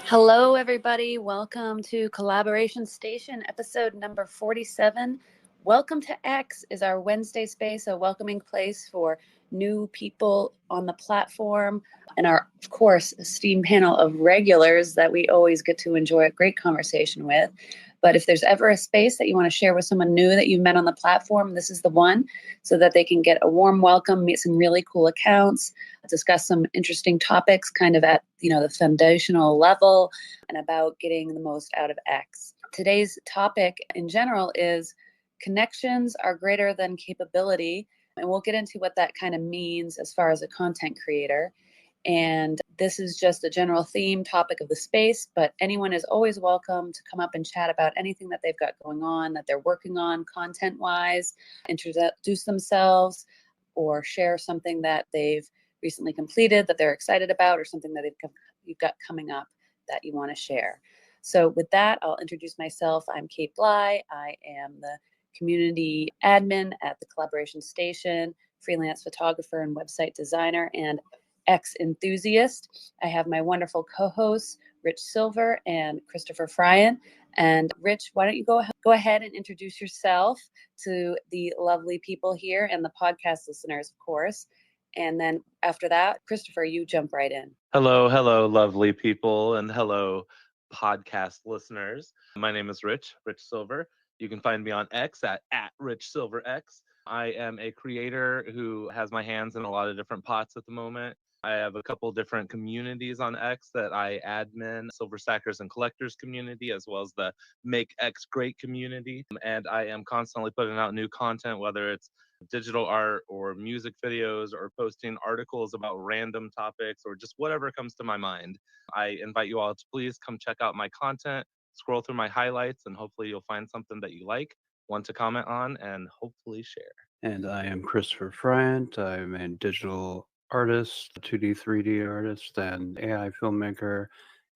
Hello, everybody. Welcome to Collaboration Station, episode number 47. Welcome to X is our Wednesday space, a welcoming place for new people on the platform, and our, of course, esteemed panel of regulars that we always get to enjoy a great conversation with. But if there's ever a space that you want to share with someone new that you've met on the platform, this is the one, so that they can get a warm welcome, meet some really cool accounts, discuss some interesting topics kind of at the foundational level, and about getting the most out of X. Today's topic in general is connections are greater than capability, and we'll get into what that kind of means as far as a content creator. And this is just a general theme topic of the space, but anyone is always welcome to come up and chat about anything that they've got going on, that they're working on content-wise, introduce themselves, or share something that they've recently completed that they're excited about, or something that you've got coming up that you want to share. So with that, I'll introduce myself. I'm Kate Bly. I am the community admin at the Collaboration Station, freelance photographer and website designer, and X enthusiast. I have my wonderful co-hosts, Rich Silver and Christopher Fryan. And Rich, why don't you go ahead and introduce yourself to the lovely people here and the podcast listeners, of course. And then after that, Christopher, you jump right in. Hello, lovely people, and hello, podcast listeners. My name is Rich Silver. You can find me on X at RichSilverX. I am a creator who has my hands in a lot of different pots at the moment. I have a couple different communities on X that I admin, Silver Stackers and Collectors community, as well as the Make X Great community. And I am constantly putting out new content, whether it's digital art or music videos or posting articles about random topics or just whatever comes to my mind. I invite you all to please come check out my content, scroll through my highlights, and hopefully you'll find something that you like, want to comment on, and hopefully share. And I am Christopher Friant. I'm a digital artist, 2D, 3D artist, and AI filmmaker.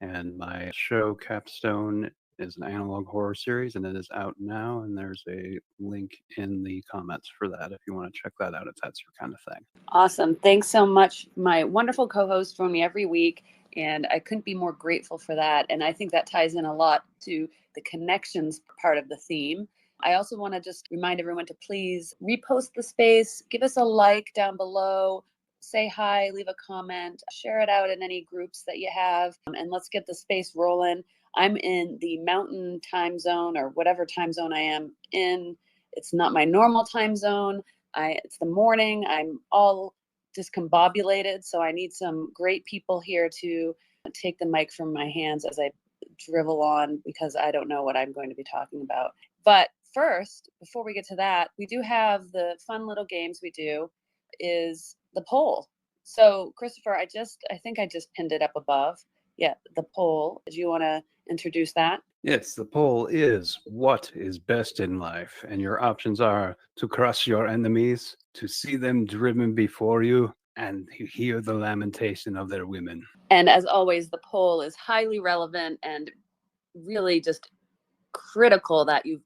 And my show, Capstone, is an analog horror series, and it is out now. And there's a link in the comments for that if you want to check that out, if that's your kind of thing. Awesome. Thanks so much. My wonderful co-host phone me every week, and I couldn't be more grateful for that. And I think that ties in a lot to the connections part of the theme. I also want to just remind everyone to please repost the space, give us a like down below, say hi, leave a comment, share it out in any groups that you have, and let's get the space rolling. I'm in the mountain time zone, or whatever time zone I am in. It's not my normal time zone. It's the morning. I'm all discombobulated, so I need some great people here to take the mic from my hands as I drivel on, because I don't know what I'm going to be talking about. But first, before we get to that, we do have the fun little games we do, is the poll. So Christopher, I think I just pinned it up above. Yeah, the poll. Do you want to introduce that? Yes, the poll is, what is best in life? And your options are to crush your enemies, to see them driven before you, and to hear the lamentation of their women. And as always, the poll is highly relevant and really just critical that you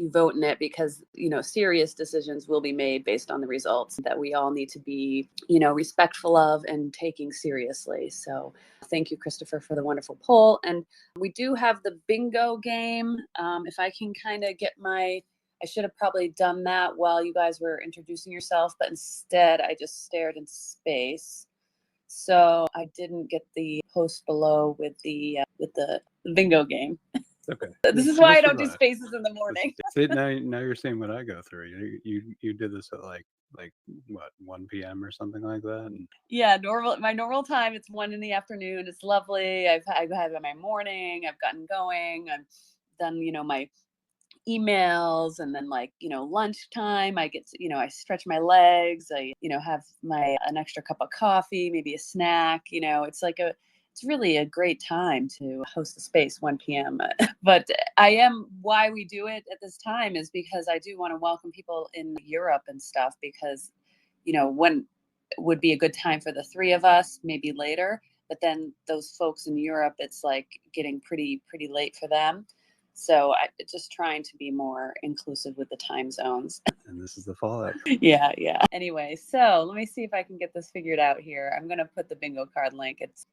vote in it, because serious decisions will be made based on the results that we all need to be respectful of and taking seriously. So thank you, Christopher, for the wonderful poll. And we do have the bingo game. If I can kind of get I should have probably done that while you guys were introducing yourself, but instead I just stared into space. So I didn't get the post below with the bingo game. Okay. This is why I don't do spaces in the morning. Now you're saying what I go through. You did this at like what, 1 p.m. or something like that? Yeah, my normal time, it's 1 p.m. It's lovely. I've had my morning. I've gotten going. I've done my emails, and then lunchtime I get to, I stretch my legs. I have an extra cup of coffee, maybe a snack. It's really a great time to host a space, 1 p.m. But why we do it at this time is because I do want to welcome people in Europe and stuff, because, when would be a good time for the three of us, maybe later. But then those folks in Europe, it's like getting pretty late for them. So just trying to be more inclusive with the time zones. And this is the fallout. Yeah. Anyway, so let me see if I can get this figured out here. I'm going to put the bingo card link. It's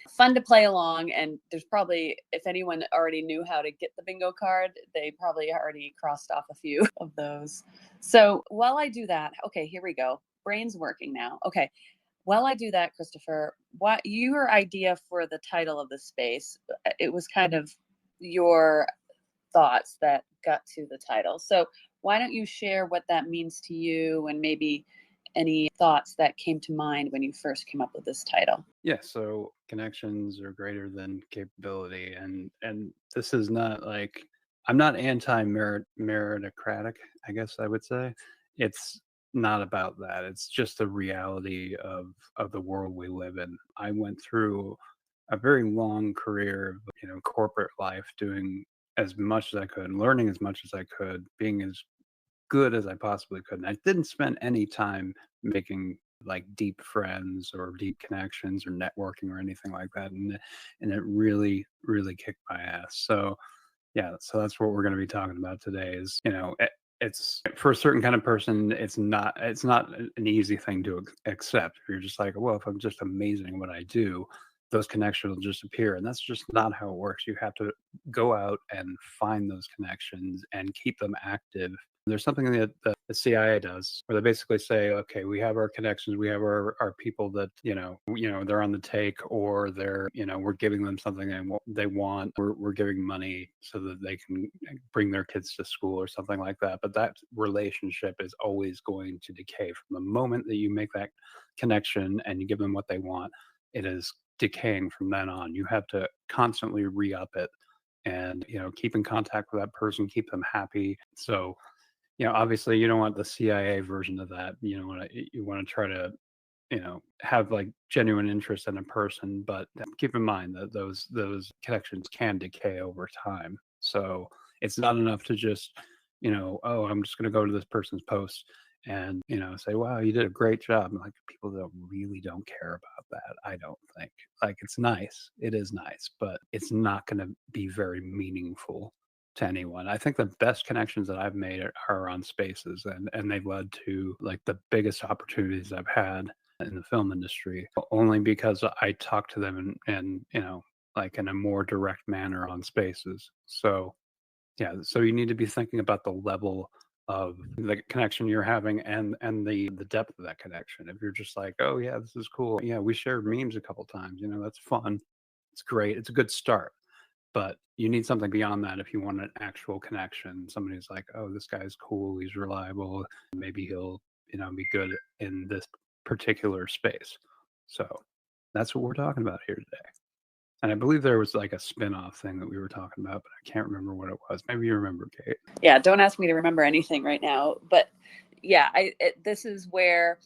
fun to play along, and there's probably, if anyone already knew how to get the bingo card, they probably already crossed off a few of those. So while I do that, okay, here we go. Brain's working now. Okay. While I do that, Christopher, what your idea for the title of the space, it was kind of your thoughts that got to the title. So why don't you share what that means to you, and maybe any thoughts that came to mind when you first came up with this title? Yeah, so connections are greater than capability, and this is not like, I'm not meritocratic, I guess I would say. It's not about that. It's just the reality of the world we live in. I went through a very long career of, corporate life, doing as much as I could, learning as much as I could, being as good as I possibly could. And I didn't spend any time making like deep friends or deep connections or networking or anything like that. And it really, really kicked my ass. So yeah, so that's what we're going to be talking about today is, it's for a certain kind of person, it's not an easy thing to accept. If you're just like, well, if I'm just amazing at what I do, those connections will just appear. And that's just not how it works. You have to go out and find those connections and keep them active. There's something that the CIA does where they basically say, okay, we have our connections, we have our people that, they're on the take, or they're, we're giving them something they want. We're giving money so that they can bring their kids to school or something like that. But that relationship is always going to decay from the moment that you make that connection and you give them what they want. It is decaying from then on. You have to constantly re-up it and, keep in contact with that person, keep them happy. So, obviously you don't want the CIA version of that. You want to try to, have like genuine interest in a person, but keep in mind that those connections can decay over time. So it's not enough to just, oh, I'm just going to go to this person's post and, say, wow, you did a great job. And like, people don't care about that. I don't think. Like, it's nice. It is nice, but it's not going to be very meaningful to anyone. I think the best connections that I've made are on Spaces, and they've led to like the biggest opportunities I've had in the film industry, only because I talk to them and like in a more direct manner on Spaces. So yeah, so you need to be thinking about the level of the connection you're having and the depth of that connection. If you're just like, oh yeah, this is cool, yeah, we shared memes a couple times, that's fun, it's great, it's a good start. But you need something beyond that if you want an actual connection. Somebody who's like, oh, this guy's cool, he's reliable, maybe he'll, be good in this particular space. So that's what we're talking about here today. And I believe there was like a spin-off thing that we were talking about, but I can't remember what it was. Maybe you remember, Kate. Yeah, don't ask me to remember anything right now. But yeah, this is where,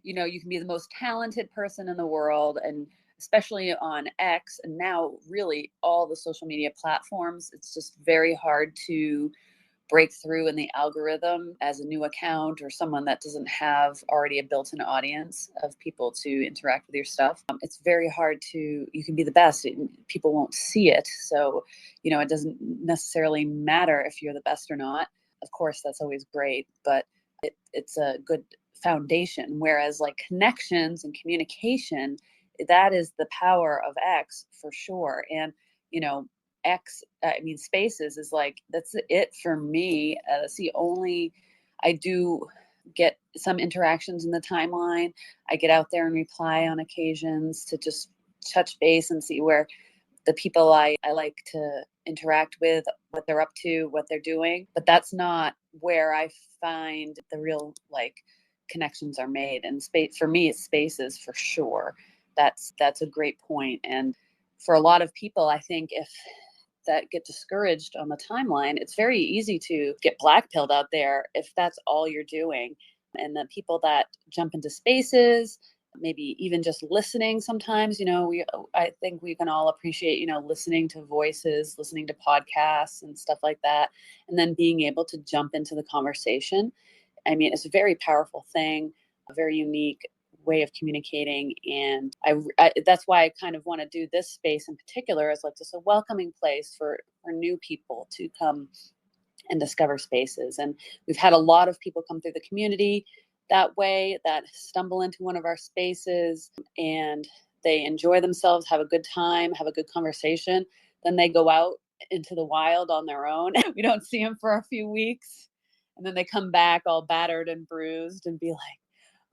you can be the most talented person in the world, and especially on X, and now really all the social media platforms, it's just very hard to break through in the algorithm as a new account or someone that doesn't have already a built-in audience of people to interact with your stuff. It's very hard you can be the best, people won't see it. So, it doesn't necessarily matter if you're the best or not. Of course, that's always great, but it's a good foundation. Whereas like connections and communication, that is the power of X for sure. And, Spaces is like, that's it for me. That's the only, I do get some interactions in the timeline. I get out there and reply on occasions to just touch base and see where the people I like to interact with, what they're up to, what they're doing. But that's not where I find the real like connections are made. And space for me, it's Spaces for sure. That's a great point. And for a lot of people, I think if that get discouraged on the timeline, it's very easy to get blackpilled out there if that's all you're doing. And the people that jump into Spaces, maybe even just listening sometimes, I think we can all appreciate, listening to voices, listening to podcasts and stuff like that, and then being able to jump into the conversation. I mean, it's a very powerful thing, very unique, way of communicating. And that's why I kind of want to do this space in particular as like just a welcoming place for new people to come and discover spaces. And we've had a lot of people come through the community that way, that stumble into one of our spaces and they enjoy themselves, have a good time, have a good conversation. Then they go out into the wild on their own. We don't see them for a few weeks. And then they come back all battered and bruised and be like,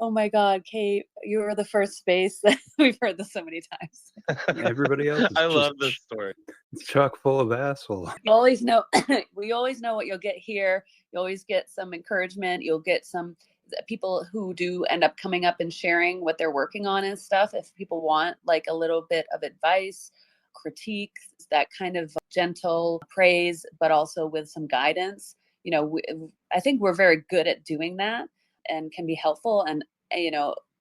oh my God, Kate, you were the first space. We've heard this so many times. Everybody else is I just love this story. chock full of asshole. You always know, we always know what you'll get here. You always get some encouragement. You'll get some people who do end up coming up and sharing what they're working on and stuff. If people want like a little bit of advice, critique, that kind of gentle praise, but also with some guidance, I think we're very good at doing that and can be helpful. And,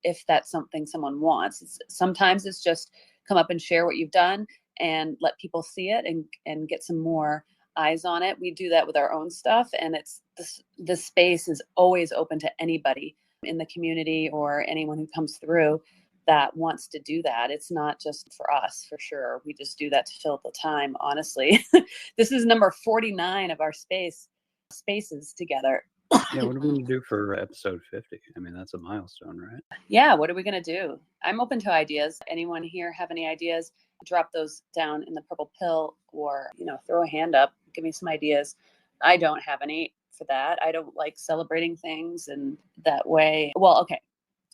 if that's something someone wants, sometimes it's just come up and share what you've done and let people see it and get some more eyes on it. We do that with our own stuff. And this space is always open to anybody in the community or anyone who comes through that wants to do that. It's not just for us, for sure. We just do that to fill the time, honestly. This is number 49 of our spaces together. Yeah, what are we going to do for episode 50? I mean, that's a milestone, right? Yeah, what are we going to do? I'm open to ideas. Anyone here have any ideas? Drop those down in the purple pill or, throw a hand up. Give me some ideas. I don't have any for that. I don't like celebrating things in that way. Well, okay,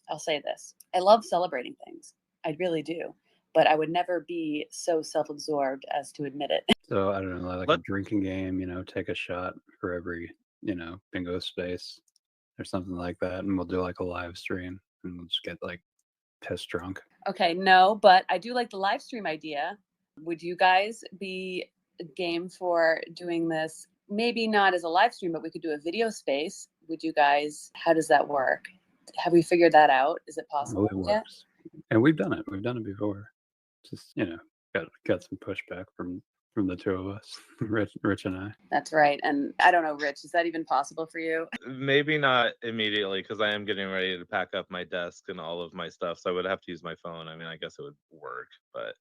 I'll say this. I love celebrating things. I really do. But I would never be so self-absorbed as to admit it. So, I don't know, like a drinking game, take a shot for every, bingo space or something like that. And we'll do like a live stream and we'll just get like piss drunk. Okay, no, but I do like the live stream idea. Would you guys be game for doing this? Maybe not as a live stream, but we could do a video space. Would you guys, how does that work? Have we figured that out? Is it possible? It works. And we've done it. We've done it before. Just, got some pushback from the two of us, Rich and I. That's right. And I don't know, Rich, is that even possible for you? Maybe not immediately, because I am getting ready to pack up my desk and all of my stuff. So I would have to use my phone. I mean, I guess it would work, but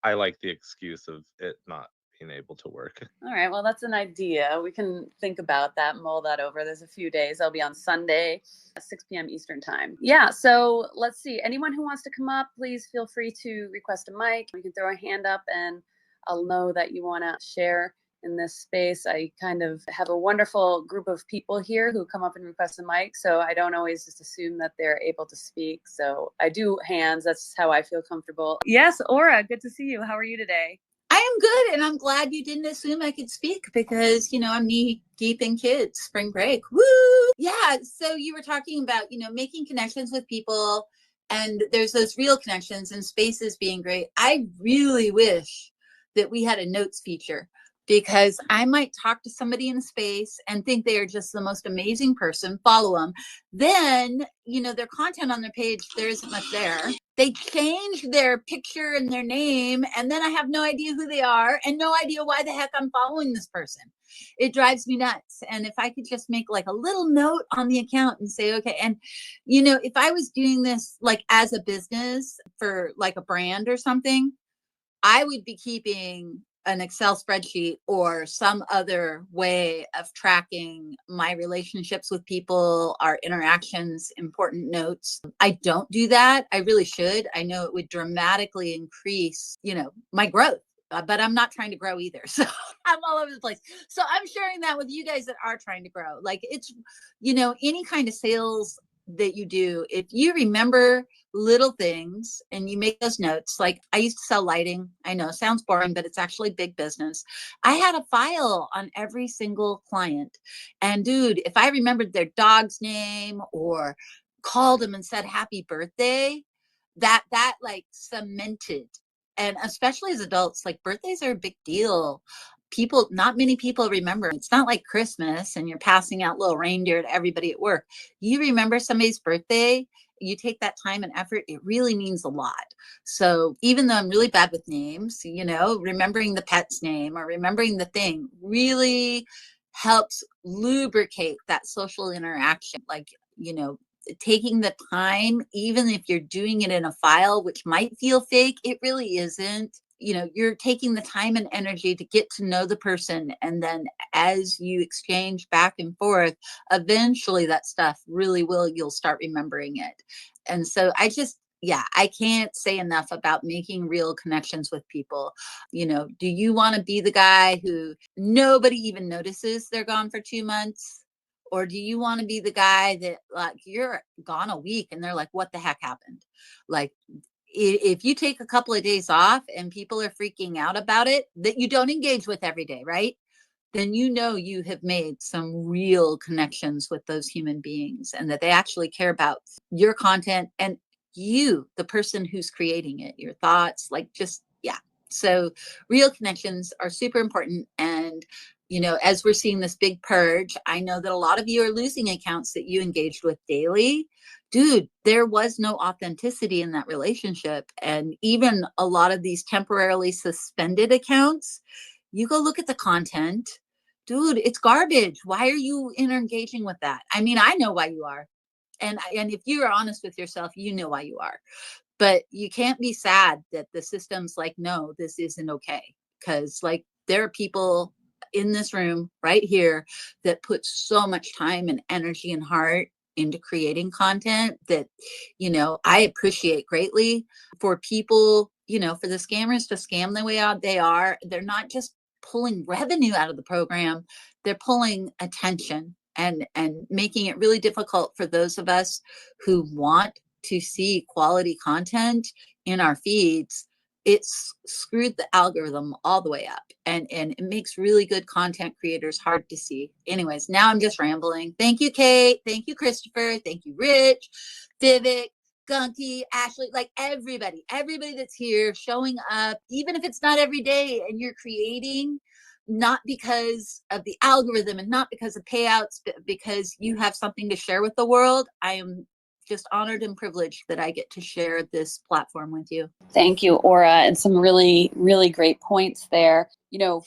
I like the excuse of it not being able to work. All right. Well, that's an idea. We can think about that, mull that over. There's a few days. I'll be on Sunday at 6 p.m. Eastern time. Yeah. So let's see. Anyone who wants to come up, please feel free to request a mic. You can throw a hand up and I'll know that you want to share in this space. I kind of have a wonderful group of people here who come up and request a mic. So I don't always just assume that they're able to speak. So I do hands. That's how I feel comfortable. Yes, Aura, good to see you. How are you today? I am good, and I'm glad you didn't assume I could speak because, I'm knee deep in kids, spring break. Woo! Yeah, so you were talking about, making connections with people, and there's those real connections and spaces being great. I really wish that we had a notes feature because I might talk to somebody in space and think they are just the most amazing person, follow them. Then, their content on their page, there isn't much there. They change their picture and their name, and then I have no idea who they are and no idea why the heck I'm following this person. It drives me nuts. And if I could just make like a little note on the account and say, okay, and if I was doing this like as a business for like a brand or something, I would be keeping an Excel spreadsheet or some other way of tracking my relationships with people, our interactions, important notes. I don't do that. I really should. I know it would dramatically increase, my growth, but I'm not trying to grow either. So I'm all over the place. So I'm sharing that with you guys that are trying to grow. Like it's, any kind of sales that you do, if you remember little things and you make those notes, like I used to sell lighting. I know it sounds boring, but it's actually big business. I had a file on every single client. And dude, if I remembered their dog's name or called them and said happy birthday, that like cemented. And especially as adults, like birthdays are a big deal. Not many people remember. It's not like Christmas and you're passing out little reindeer to everybody at work. You remember somebody's birthday, you take that time and effort, it really means a lot. So even though I'm really bad with names, remembering the pet's name or remembering the thing really helps lubricate that social interaction. Like, taking the time, even if you're doing it in a file, which might feel fake, it really isn't. You're taking the time and energy to get to know the person. And then as you exchange back and forth, eventually that stuff you'll start remembering it. And so I can't say enough about making real connections with people. Do you want to be the guy who nobody even notices they're gone for 2 months? Or do you want to be the guy that, like, you're gone a week and they're like, what the heck happened? Like, if you take a couple of days off and people are freaking out about it, that you don't engage with every day, right? Then you have made some real connections with those human beings, and that they actually care about your content and you, the person who's creating it, your thoughts, like, just, yeah. So real connections are super important. And as we're seeing this big purge, I know that a lot of you are losing accounts that you engaged with daily. Dude, there was no authenticity in that relationship. And even a lot of these temporarily suspended accounts, you go look at the content, dude, it's garbage. Why are you engaging with that? I mean, I know why you are. And if you're honest with yourself, you know why you are. But you can't be sad that the system's like, no, this isn't okay. Because, like, there are people in this room right here that put so much time and energy and heart into creating content that, I appreciate greatly. For people, for the scammers to scam the way out they are, they're not just pulling revenue out of the program, they're pulling attention and making it really difficult for those of us who want to see quality content in our feeds. It's screwed the algorithm all the way up, and it makes really good content creators hard to see. Anyways, now I'm just rambling. Thank you, Kate. Thank you, Christopher. Thank you, Rich, Vivek, Gunky, Ashley, like everybody that's here showing up, even if it's not every day, and you're creating not because of the algorithm and not because of payouts, but because you have something to share with the world. I am just honored and privileged that I get to share this platform with you. Thank you, Aura, and some really, really great points there.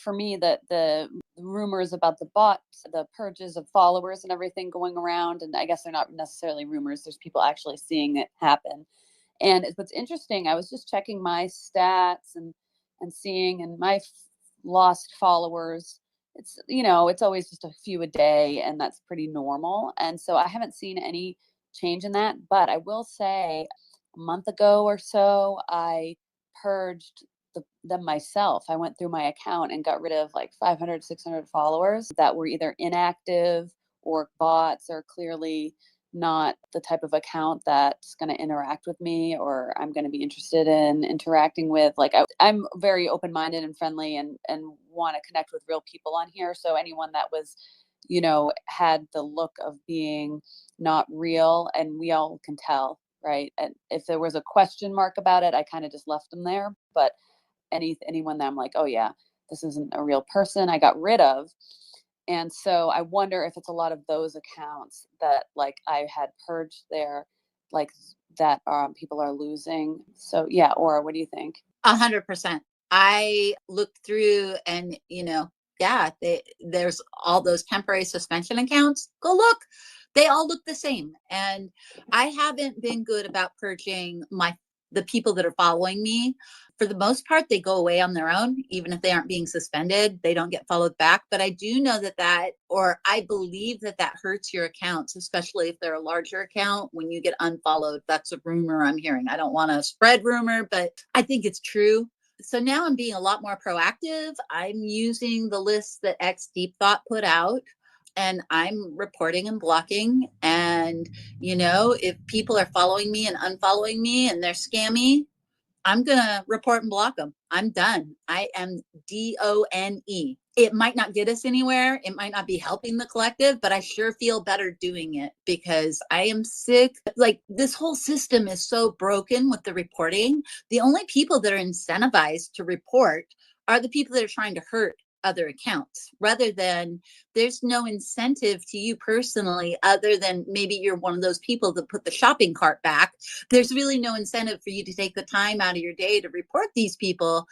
For me, the rumors about the bots, the purges of followers and everything going around, and I guess they're not necessarily rumors, there's people actually seeing it happen. And what's interesting, I was just checking my stats and seeing, and my lost followers, it's always just a few a day, and that's pretty normal. And so I haven't seen any change in that. But I will say, a month ago or so, I purged them myself. I went through my account and got rid of like 500, 600 followers that were either inactive or bots, or clearly not the type of account that's going to interact with me or I'm going to be interested in interacting with. Like, I'm very open-minded and friendly and want to connect with real people on here. So anyone that was, had the look of being not real, and we all can tell, right? And if there was a question mark about it, I kind of just left them there. But anyone that I'm like, oh yeah, this isn't a real person, I got rid of. And so I wonder if it's a lot of those accounts that, like, I had purged there, like, that people are losing. So yeah, Aura, what do you think? 100%. I looked through, and there's all those temporary suspension accounts. Go look. They all look the same. And I haven't been good about purging the people that are following me. For the most part, they go away on their own. Even if they aren't being suspended, they don't get followed back. But I do know or I believe that hurts your accounts, especially if they're a larger account. When you get unfollowed, that's a rumor I'm hearing. I don't want to spread rumor, but I think it's true. So now I'm being a lot more proactive. I'm using the list that X Deep Thought put out, and I'm reporting and blocking. And, if people are following me and unfollowing me and they're scammy, I'm going to report and block them. I'm done. I am DONE. It might not get us anywhere. It might not be helping the collective, but I sure feel better doing it, because I am sick. Like, this whole system is so broken with the reporting. The only people that are incentivized to report are the people that are trying to hurt other accounts, rather than, there's no incentive to you personally, other than maybe you're one of those people that put the shopping cart back. There's really no incentive for you to take the time out of your day to report these people.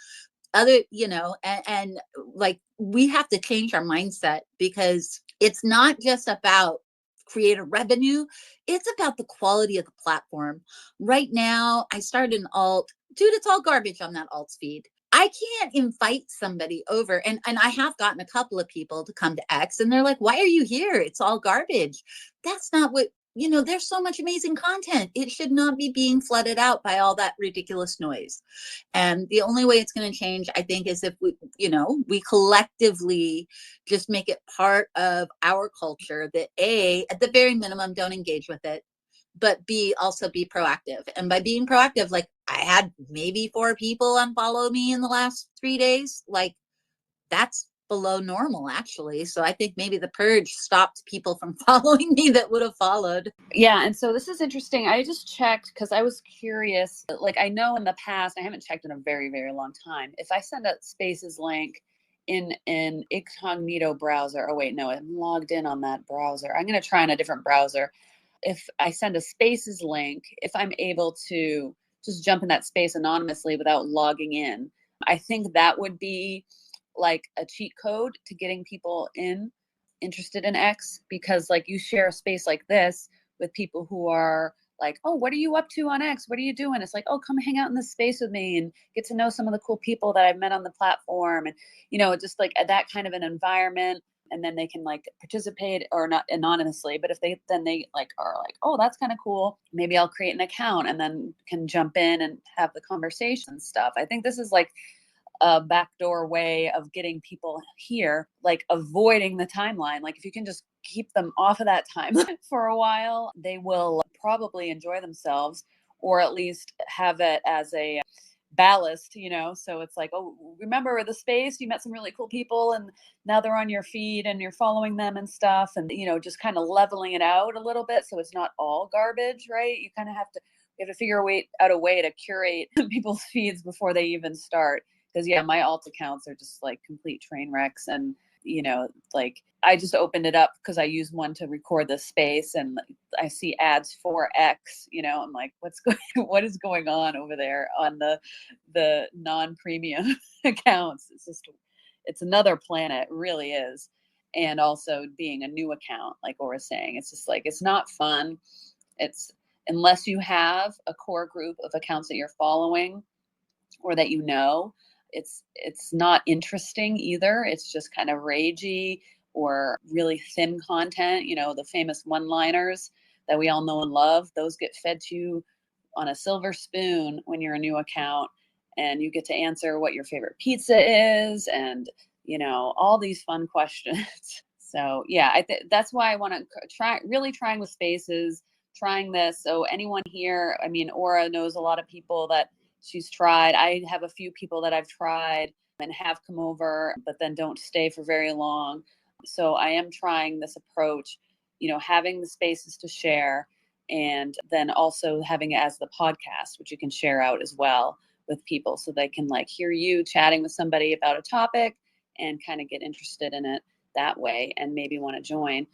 And like, we have to change our mindset, because it's not just about create a revenue. It's about the quality of the platform. Right now, I started an alt. Dude, it's all garbage on that alt feed. I can't invite somebody over. And I have gotten a couple of people to come to X and they're like, why are you here? It's all garbage. That's not what, there's so much amazing content. It should not be being flooded out by all that ridiculous noise. And the only way it's going to change, I think, is if we collectively just make it part of our culture that A, at the very minimum, don't engage with it, but B, also be proactive. And by being proactive, like I had maybe 4 people unfollow me in the last 3 days. Like that's below normal, actually. So I think maybe the purge stopped people from following me that would have followed. Yeah. And so this is interesting. I just checked because I was curious. Like I know in the past, I haven't checked in a very, very long time. If I send a Spaces link in an incognito browser, oh wait, no, I'm logged in on that browser. I'm going to try on a different browser. If I send a Spaces link, if I'm able to just jump in that space anonymously without logging in, I think that would be like a cheat code to getting people interested in X, because like you share a space like this with people who are like, oh, what are you up to on X? What are you doing? It's like, oh, come hang out in this space with me and get to know some of the cool people that I've met on the platform. And, just like that kind of an environment. And then they can like participate, or not anonymously, but if they like are like, oh, that's kind of cool, maybe I'll create an account and then can jump in and have the conversation stuff. I think this is like a backdoor way of getting people here, like avoiding the timeline. Like if you can just keep them off of that timeline for a while, they will probably enjoy themselves, or at least have it as a ballast, so it's like, oh, remember the space, you met some really cool people and now they're on your feed and you're following them and stuff, and just kind of leveling it out a little bit so it's not all garbage, right? You kind of have to figure out a way to curate people's feeds before they even start, because yeah, my alt accounts are just like complete train wrecks. And like I just opened it up because I use one to record the space, and I see ads for X, I'm like, what is going on over there on the non-premium accounts? It's another planet, it really is. And also being a new account, like Aura saying, it's just like, it's not fun. It's, unless you have a core group of accounts that you're following or that it's not interesting either. It's just kind of ragey or really thin content. The famous one-liners that we all know and love, those get fed to you on a silver spoon when you're a new account, and you get to answer what your favorite pizza is and all these fun questions. So yeah, that's why I want to trying with Spaces, trying this. So anyone here, I mean, Aura knows a lot of people that she's tried. I have a few people that I've tried and have come over, but then don't stay for very long. So I am trying this approach, having the spaces to share, and then also having it as the podcast, which you can share out as well with people so they can like hear you chatting with somebody about a topic and kind of get interested in it that way and maybe want to join.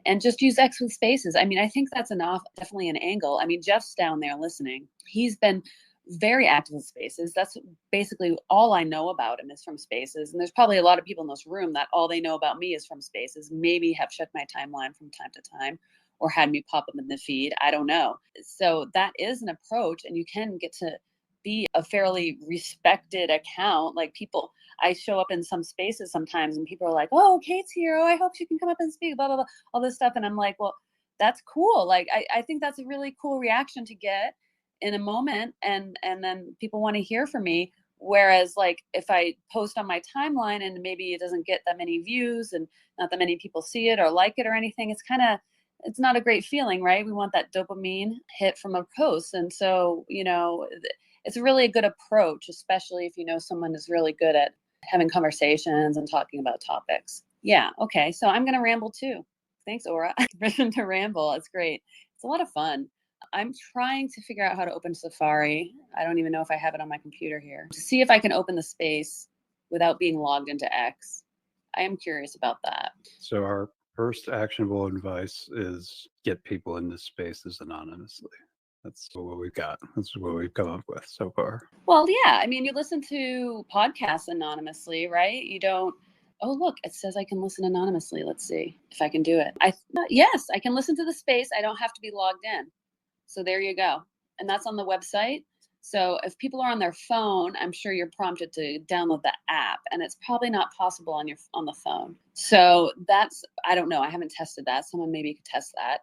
And just use X with Spaces. I mean, I think that's definitely an angle. I mean, Jeff's down there listening. He's been very active in Spaces. That's basically all I know about him is from Spaces. And there's probably a lot of people in this room that all they know about me is from Spaces, maybe have checked my timeline from time to time or had me pop up in the feed. I don't know. So that is an approach, and you can get to be a fairly respected account. Like people, I show up in some spaces sometimes and people are like, oh, Kate's here. Oh, I hope she can come up and speak, blah, blah, blah, all this stuff. And I'm like, well, that's cool. Like, I think that's a really cool reaction to get in a moment, and then people want to hear from me. Whereas like if I post on my timeline and maybe it doesn't get that many views and not that many people see it or like it or anything, it's not a great feeling, right? We want that dopamine hit from a post. And so it's really a good approach, especially if someone is really good at having conversations and talking about topics. Yeah, okay, so I'm gonna ramble too. Thanks, Aura. Permission to ramble. It's great. It's a lot of fun. I'm trying to figure out how to open Safari. I don't even know if I have it on my computer here. To see if I can open the space without being logged into X. I am curious about that. So our first actionable advice is get people into spaces anonymously. That's what we've got. That's what we've come up with so far. Well, yeah. I mean, you listen to podcasts anonymously, right? You don't Oh, look, it says I can listen anonymously. Let's see if I can do it. Yes, I can listen to the space. I don't have to be logged in. So there you go. And that's on the website. So if people are on their phone, I'm sure you're prompted to download the app, and it's probably not possible on the phone. So that's, I don't know. I haven't tested that. Someone maybe could test that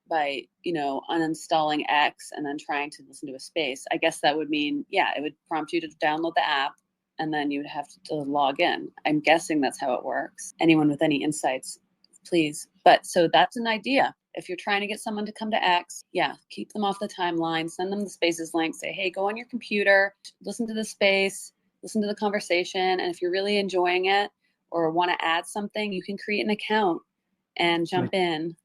by, uninstalling X and then trying to listen to a space. I guess that would mean, yeah, it would prompt you to download the app, and then you would have to log in. I'm guessing that's how it works. Anyone with any insights, please. But so that's an idea. If you're trying to get someone to come to X, yeah, keep them off the timeline, send them the spaces link, say, hey, go on your computer, listen to the space, listen to the conversation. And if you're really enjoying it or want to add something, you can create an account and jump in.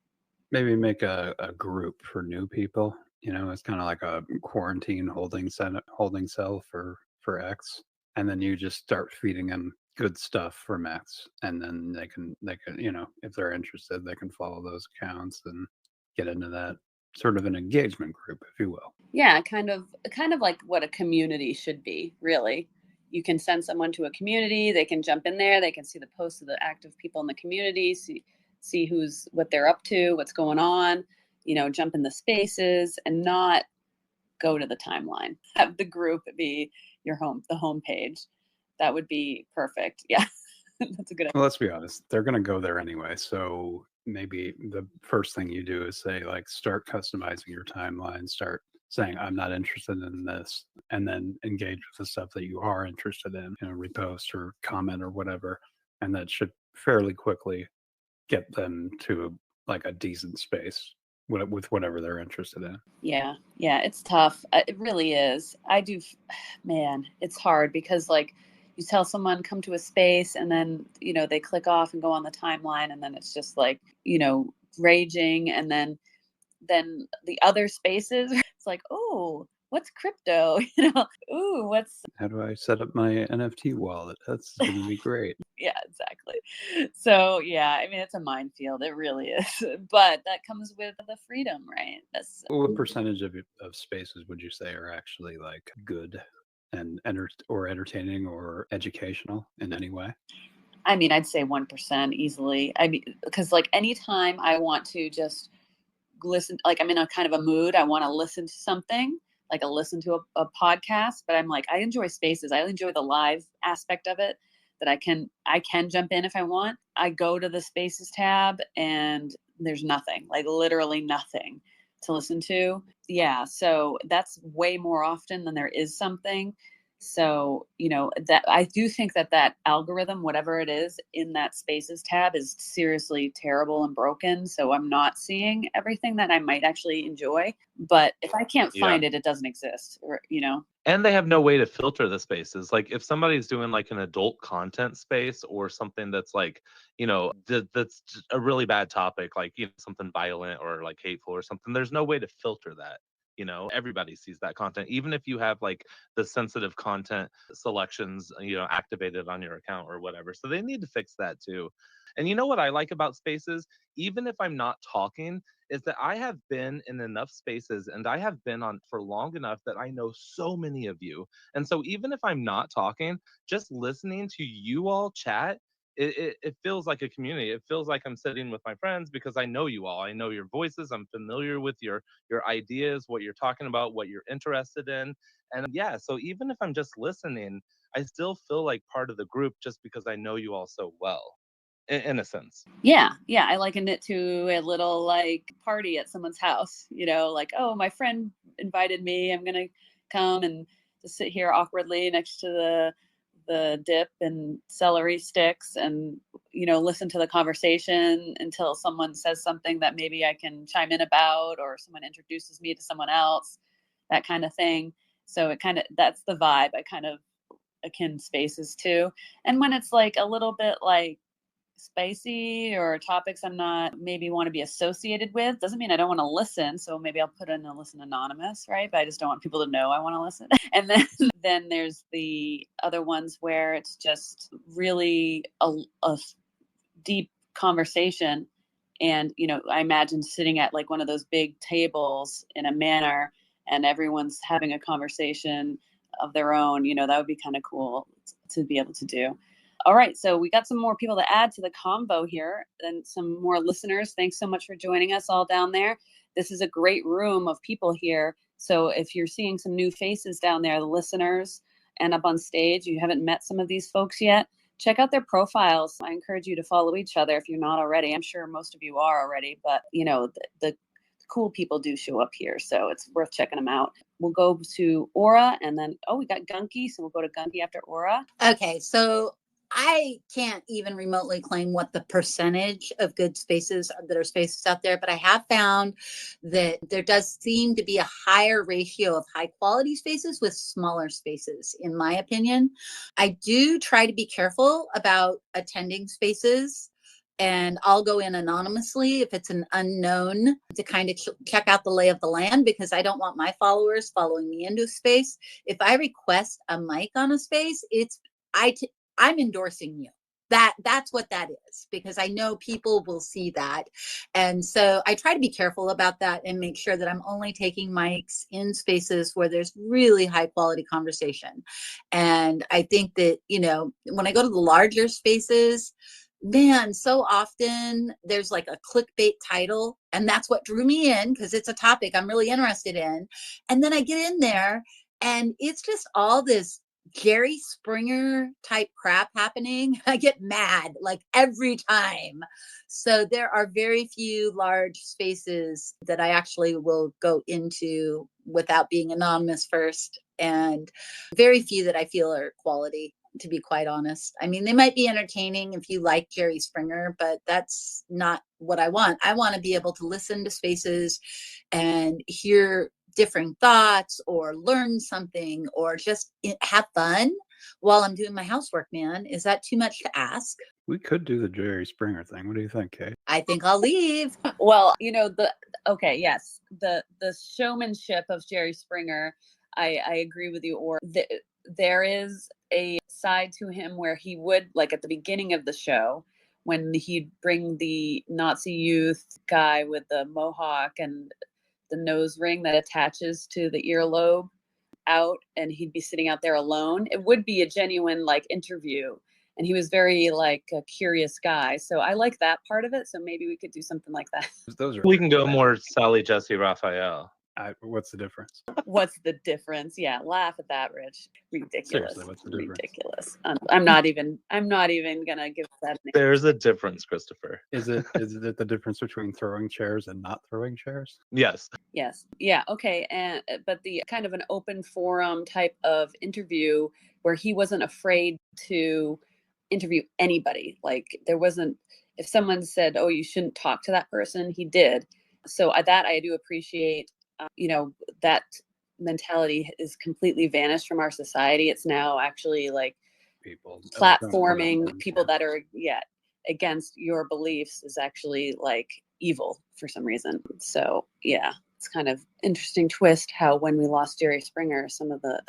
Maybe make a group for new people. It's kind of like a quarantine holding cell for X, and then you just start feeding them good stuff from X, and then they can if they're interested, they can follow those accounts and get into that sort of an engagement group, if you will. Yeah, kind of like what a community should be, really. You can send someone to a community, they can jump in there, they can see the posts of the active people in the community, see what they're up to, what's going on, jump in the spaces and not go to the timeline. Have the group be the home page. That would be perfect. Yeah. That's a good idea. Well, let's be honest, they're going to go there anyway. So maybe the first thing you do is say, like, start customizing your timeline, start saying, I'm not interested in this, and then engage with the stuff that you are interested in, repost or comment or whatever. And that should fairly quickly get them to like a decent space with whatever they're interested in. Yeah, it's tough. It really is. Man, it's hard because like you tell someone come to a space and then, they click off and go on the timeline and then it's just like, raging. And then the other spaces, it's like, oh, what's crypto? Ooh, how do I set up my NFT wallet? That's going to be great. Yeah, exactly. So yeah, I mean, it's a minefield. It really is. But that comes with the freedom, right? What percentage of spaces would you say are actually like good and entertaining or educational in any way? I mean, I'd say 1% easily. I mean, because like anytime I want to just listen, like I'm in a kind of a mood, I want to listen to something, like I listen to a podcast, but I'm like, I enjoy spaces. I enjoy the live aspect of it, that I can jump in if I want. I go to the spaces tab and there's nothing, like literally nothing to listen to. Yeah. So that's way more often than there is something. So, that I do think that algorithm, whatever it is in that spaces tab, is seriously terrible and broken. So I'm not seeing everything that I might actually enjoy. But if I can't find it, it doesn't exist, And they have no way to filter the spaces. Like if somebody's doing like an adult content space or something that's like, that's a really bad topic, like, something violent or like hateful or something, there's no way to filter that. Everybody sees that content, even if you have like the sensitive content selections, activated on your account or whatever. So they need to fix that too. And what I like about spaces, even if I'm not talking, is that I have been in enough spaces and I have been on for long enough that I know so many of you. And so even if I'm not talking, just listening to you all chat, it feels like a community. It feels like I'm sitting with my friends because I know you all. I know your voices. I'm familiar with your ideas, what you're talking about, what you're interested in. And yeah, so even if I'm just listening, I still feel like part of the group just because I know you all so well. In a sense. Yeah. I likened it to a little like party at someone's house, like, oh, my friend invited me. I'm going to come and just sit here awkwardly next to the dip and celery sticks and, listen to the conversation until someone says something that maybe I can chime in about, or someone introduces me to someone else, that kind of thing. So that's the vibe I kind of akin spaces to. And when it's like a little bit like spicy or topics I'm not maybe want to be associated with, doesn't mean I don't want to listen. So maybe I'll put in a listen anonymous, right? But I just don't want people to know I want to listen. And then there's the other ones where it's just really a deep conversation. And, I imagine sitting at like one of those big tables in a manor and everyone's having a conversation of their own, that would be kind of cool to be able to do. All right, so we got some more people to add to the convo here and some more listeners. Thanks so much for joining us all down there. This is a great room of people here. So if you're seeing some new faces down there, the listeners and up on stage, you haven't met some of these folks yet, check out their profiles. I encourage you to follow each other if you're not already. I'm sure most of you are already, but the cool people do show up here, so it's worth checking them out. We'll go to Aura, and then, we got Gunky, so we'll go to Gunky after Aura. Okay, so I can't even remotely claim what the percentage of good spaces that are spaces out there, but I have found that there does seem to be a higher ratio of high quality spaces with smaller spaces, in my opinion. I do try to be careful about attending spaces, and I'll go in anonymously if it's an unknown to kind of check out the lay of the land, because I don't want my followers following me into a space. If I request a mic on a space, I'm endorsing you. That's what that is, because I know people will see that. And so I try to be careful about that and make sure that I'm only taking mics in spaces where there's really high quality conversation. And I think that, when I go to the larger spaces, man, so often there's like a clickbait title, and that's what drew me in, because it's a topic I'm really interested in. And then I get in there and it's just all this Jerry Springer type crap happening. I get mad like every time. So there are very few large spaces that I actually will go into without being anonymous first, and very few that I feel are quality, to be quite honest. I mean, they might be entertaining if you like Jerry Springer, but that's not what I want. I want to be able to listen to spaces and hear different thoughts or learn something or just have fun while I'm doing my housework, man. Is that too much to ask? We could do the Jerry Springer thing. What do you think, Kate? I think I'll leave. Well, yes, the showmanship of Jerry Springer, I agree with you. Or there is a side to him where he would, like at the beginning of the show, when he'd bring the Nazi youth guy with the mohawk and the nose ring that attaches to the earlobe out, and he'd be sitting out there alone. It would be a genuine interview, and he was very a curious guy. So I like that part of it. So maybe we could do something like that. We can go more Sally Jesse Raphael. What's the difference? What's the difference? Yeah, laugh at that, Rich. Ridiculous. Seriously, what's the difference? Ridiculous. I'm not even gonna give that. There's a difference, Christopher. Is it the difference between throwing chairs and not throwing chairs? Yes. Yes. Yeah. Okay. And but the kind of an open forum type of interview where he wasn't afraid to interview anybody. Like there wasn't, if someone said, "Oh, you shouldn't talk to that person," he did. So that I do appreciate. That mentality is completely vanished from our society. It's now actually People platforming people that are against your beliefs is actually evil for some reason. So yeah, it's kind of interesting twist how when we lost Jerry Springer, some of the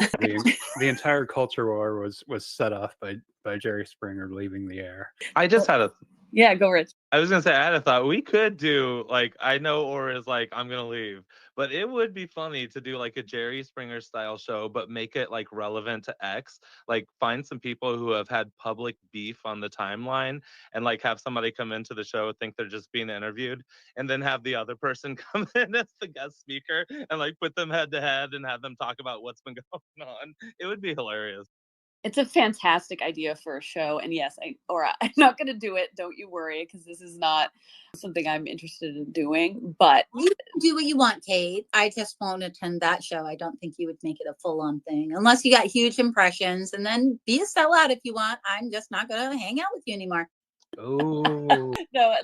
the entire culture war was set off by Jerry Springer leaving the air. I just had a yeah, go Rich. I was gonna say I had a thought. We could do I know Aura's I'm gonna leave, but it would be funny to do a Jerry Springer style show, but make it relevant to X. Find some people who have had public beef on the timeline, and have somebody come into the show, think they're just being interviewed, and then have the other person come in as the guest speaker and put them head to head and have them talk about what's been going on. It would be hilarious. It's a fantastic idea for a show. And yes, I'm not going to do it. Don't you worry, because this is not something I'm interested in doing. But you can do what you want, Kate. I just won't attend that show. I don't think you would make it a full-on thing unless you got huge impressions, and then be a sellout if you want. I'm just not going to hang out with you anymore. Oh. No, it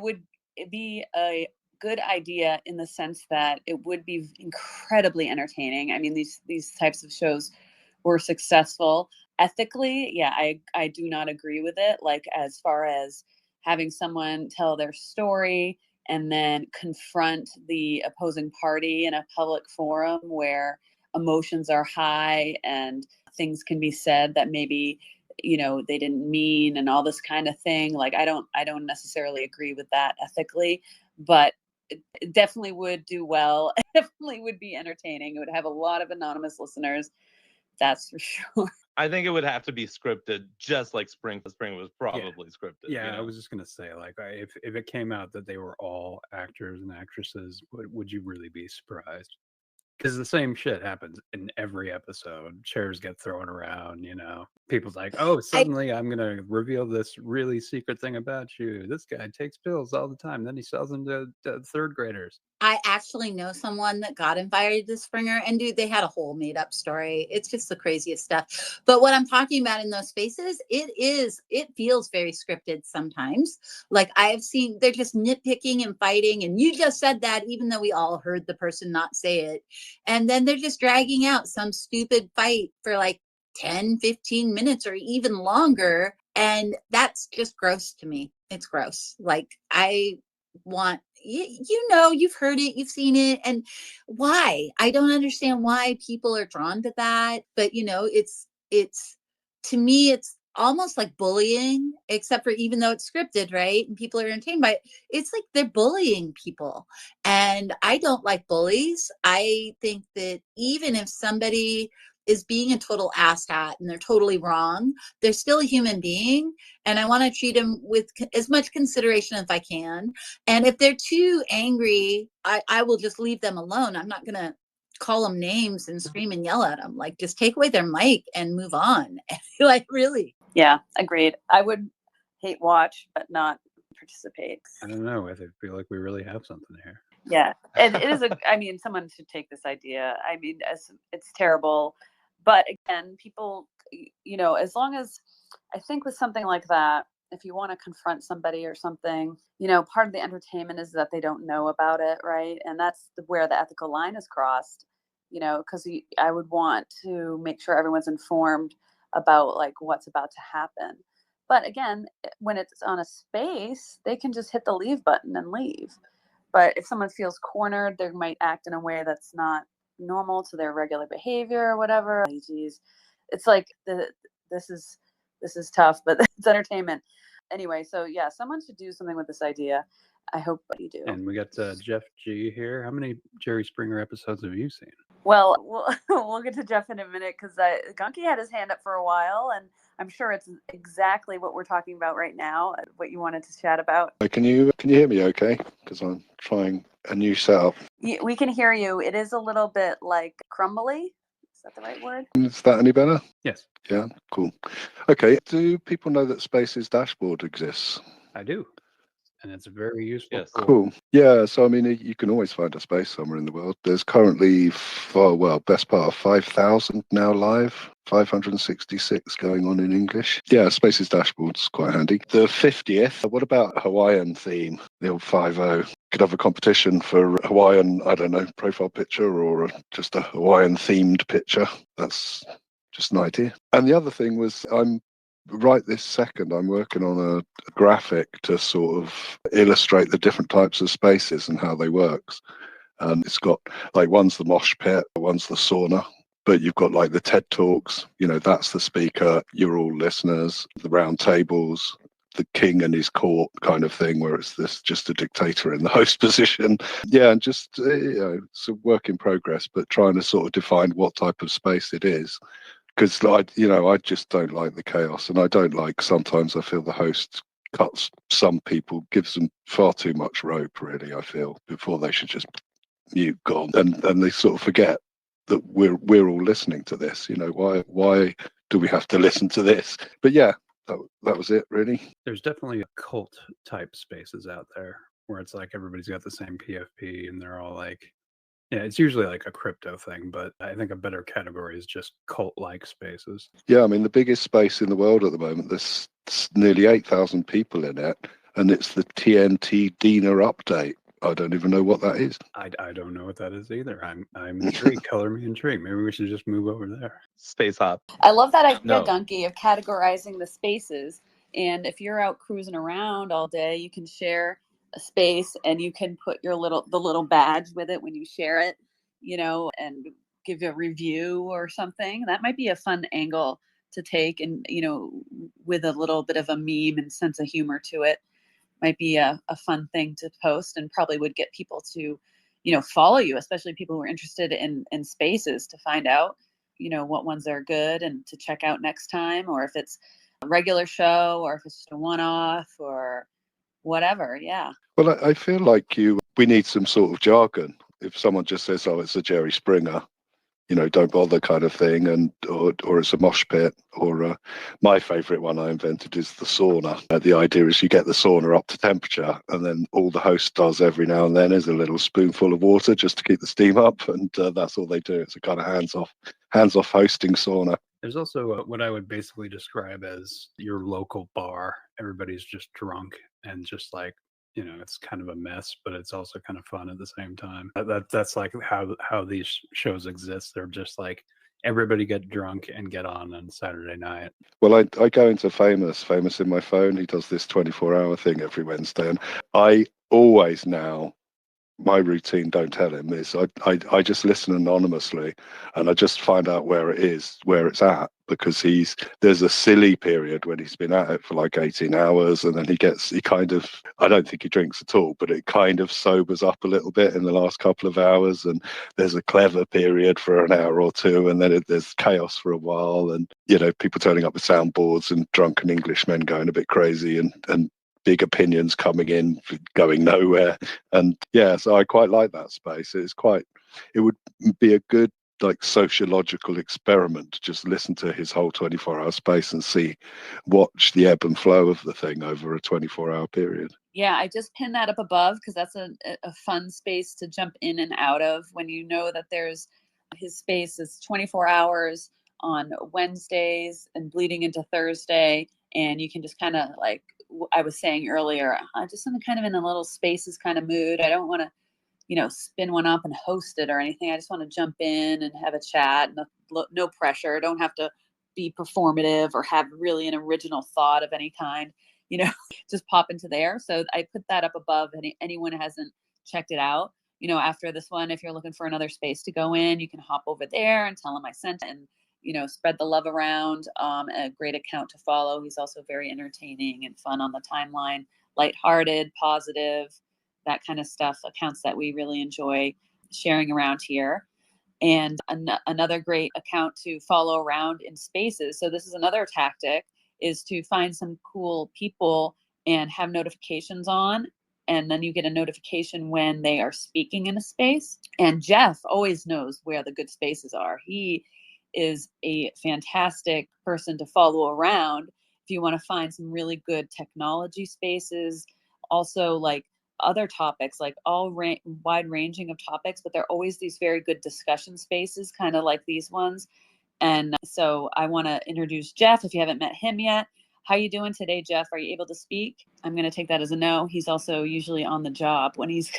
would be a good idea in the sense that it would be incredibly entertaining. I mean, these types of shows were successful ethically. Yeah, I do not agree with it. As far as having someone tell their story and then confront the opposing party in a public forum where emotions are high and things can be said that maybe they didn't mean, and all this kind of thing. I don't necessarily agree with that ethically, but it definitely would do well. It definitely would be entertaining. It would have a lot of anonymous listeners. That's for sure. I think it would have to be scripted, just like Spring. Spring was probably scripted. Yeah, you know? I was just gonna say, like, if it came out that they were all actors and actresses, would you really be surprised? Because the same shit happens in every episode. Chairs get thrown around, you know. People's like, oh, suddenly I'm gonna reveal this really secret thing about you. This guy takes pills all the time. Then he sells them to third graders. I actually know someone that got invited to Springer, and dude, they had a whole made up story. It's just the craziest stuff. But what I'm talking about in those spaces, it feels very scripted sometimes. Like I've seen, they're just nitpicking and fighting. And you just said that, even though we all heard the person not say it. And then they're just dragging out some stupid fight for like 10, 15 minutes or even longer. And that's just gross to me. It's gross. Like I want, you know, you've heard it, you've seen it, and why? I don't understand why people are drawn to that. But you know, it's to me, it's almost like bullying, except for even though it's scripted, right? And people are entertained by it, it's like they're bullying people. And I don't like bullies. I think that even if somebody is being a total asshat and they're totally wrong, they're still a human being. And I want to treat them with as much consideration as I can. And if they're too angry, I will just leave them alone. I'm not going to call them names and scream and yell at them. Like, just take away their mic and move on. Like, really. Yeah, agreed. I would hate watch, but not participate. I don't know. I feel like we really have something here. Yeah, and it is I mean, someone should take this idea. I mean, it's terrible, but again, people, you know, as long as, I think with something like that, if you want to confront somebody or something, you know, part of the entertainment is that they don't know about it, right? And that's where the ethical line is crossed, you know, because I would want to make sure everyone's informed about like what's about to happen. But again, when it's on a space, they can just hit the leave button and leave. But if someone feels cornered, they might act in a way that's not normal to their regular behavior or whatever. Geez, it's like this is tough, but it's entertainment anyway. So yeah, someone should do something with this idea. I hope you do. And we got Jeff G here. How many Jerry Springer episodes have you seen? Well, we'll get to Jeff in a minute because Gunky had his hand up for a while, and I'm sure it's exactly what we're talking about right now, what you wanted to chat about. Can you hear me okay? Because I'm trying a new setup. Yeah, we can hear you. It is a little bit like crumbly. Is that the right word? Is that any better? Yes. Yeah, cool. Okay, do people know that Space's dashboard exists? I do. And it's a very useful Yes. tool. Cool. Yeah, so I mean, you can always find a space somewhere in the world. There's currently, best part of 5,000 now live, 566 going on in English. Yeah, Space's dashboard's quite handy. The 50th, what about Hawaiian theme, the old 50? Could have a competition for Hawaiian, I don't know, profile picture or just a Hawaiian themed picture. That's just an idea. And the other thing was, right this second, I'm working on a graphic to sort of illustrate the different types of spaces and how they works. And it's got like, one's the mosh pit, one's the sauna, but you've got like the TED Talks, you know, that's the speaker, you're all listeners, the round tables, the king and his court kind of thing, where it's this just a dictator in the host position. Yeah, and just, you know, it's a work in progress, but trying to sort of define what type of space it is. Because I just don't like the chaos, and I don't like, sometimes I feel the host cuts some people, gives them far too much rope, really, I feel, before they should just mute, gone, and they sort of forget that we're all listening to this. You know, why do we have to listen to this? But yeah, that was it, really. There's definitely cult type spaces out there where it's like everybody's got the same PFP and they're all like, yeah, it's usually like a crypto thing, but I think a better category is just cult-like spaces. Yeah, I mean, the biggest space in the world at the moment, there's nearly 8,000 people in it, and it's the TNT Dina update. I don't even know what that is. I don't know what that is either. I'm intrigued. Color me intrigued. Maybe we should just move over there. Space hop. I love that idea, No. Gunky, of categorizing the spaces. And if you're out cruising around all day, you can share a space and you can put the little badge with it when you share it, you know, and give a review or something. That might be a fun angle to take, and, you know, with a little bit of a meme and sense of humor to it. Might be a fun thing to post, and probably would get people to, you know, follow you, especially people who are interested in spaces, to find out what ones are good and to check out next time, or if it's a regular show, or if it's just a one-off or whatever. Yeah. Well, I feel like we need some sort of jargon. If someone just says, "Oh, it's a Jerry Springer," don't bother kind of thing, and or it's a mosh pit, or my favourite one I invented is the sauna. The idea is you get the sauna up to temperature, and then all the host does every now and then is a little spoonful of water just to keep the steam up, and that's all they do. It's a kind of hands-off hosting sauna. There's also what I would basically describe as your local bar. Everybody's just drunk and just like, it's kind of a mess, but it's also kind of fun at the same time. That's like how these shows exist. They're just like everybody get drunk and get on Saturday night. Well, I go into Famous in my phone. He does this 24-hour thing every Wednesday, and I always now, my routine, don't tell him, is I just listen anonymously, and I just find out where it's at, because there's a silly period when he's been at it for like 18 hours, and then he kind of, I don't think he drinks at all, but it kind of sobers up a little bit in the last couple of hours, and there's a clever period for an hour or two, and then there's chaos for a while, and people turning up with soundboards and drunken Englishmen going a bit crazy, and big opinions coming in, going nowhere. And yeah, so I quite like that space. It would be a good like sociological experiment to just listen to his whole 24-hour space and watch the ebb and flow of the thing over a 24-hour period. Yeah, I just pinned that up above because that's a fun space to jump in and out of when you know that his space is 24 hours on Wednesdays and bleeding into Thursday. And you can just kind of, like I was saying earlier, I just am kind of in a little spaces kind of mood. I don't want to, spin one up and host it or anything. I just want to jump in and have a chat. No pressure. Don't have to be performative or have really an original thought of any kind. Just pop into there. So I put that up above. Anyone who hasn't checked it out, after this one, if you're looking for another space to go in, you can hop over there and tell him I sent it, and spread the love around. A great account to follow. He's also very entertaining and fun on the timeline, lighthearted, positive, that kind of stuff. Accounts that we really enjoy sharing around here. And another great account to follow around in spaces. So this is another tactic, is to find some cool people and have notifications on. And then you get a notification when they are speaking in a space. And Jeff always knows where the good spaces are. He is a fantastic person to follow around if you want to find some really good technology spaces. Also, like other topics, like wide ranging of topics, but they're always these very good discussion spaces, kind of like these ones. And so I want to introduce Jeff. If you haven't met him yet, how you doing today, Jeff? Are you able to speak? I'm going to take that as a no. He's also usually on the job when he's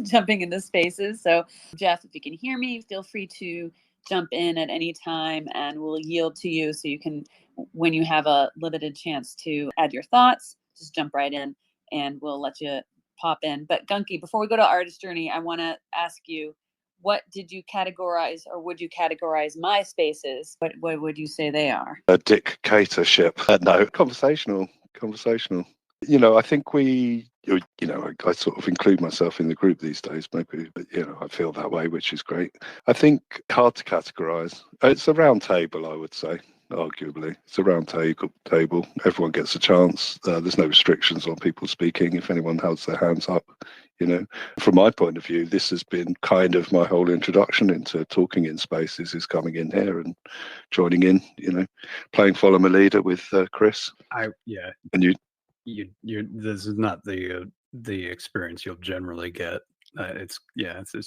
jumping into spaces. So Jeff, if you can hear me, feel free to jump in at any time, and we'll yield to you so you can, when you have a limited chance to add your thoughts, just jump right in and we'll let you pop in. But Gunky, before we go to Artist Journey, I want to ask you, what did you categorize, or would you categorize my spaces? What would you say they are? A dictatorship. No, conversational. I think I sort of include myself in the group these days, maybe, but I feel that way, which is great. I think hard to categorize. It's a round table, I would say. Arguably, it's a round table. Everyone gets a chance. There's no restrictions on people speaking. If anyone holds their hands up, From my point of view, this has been kind of my whole introduction into talking in spaces, is coming in here and joining in. Playing Follow My Leader with Chris. And you this is not the experience you'll generally get. It's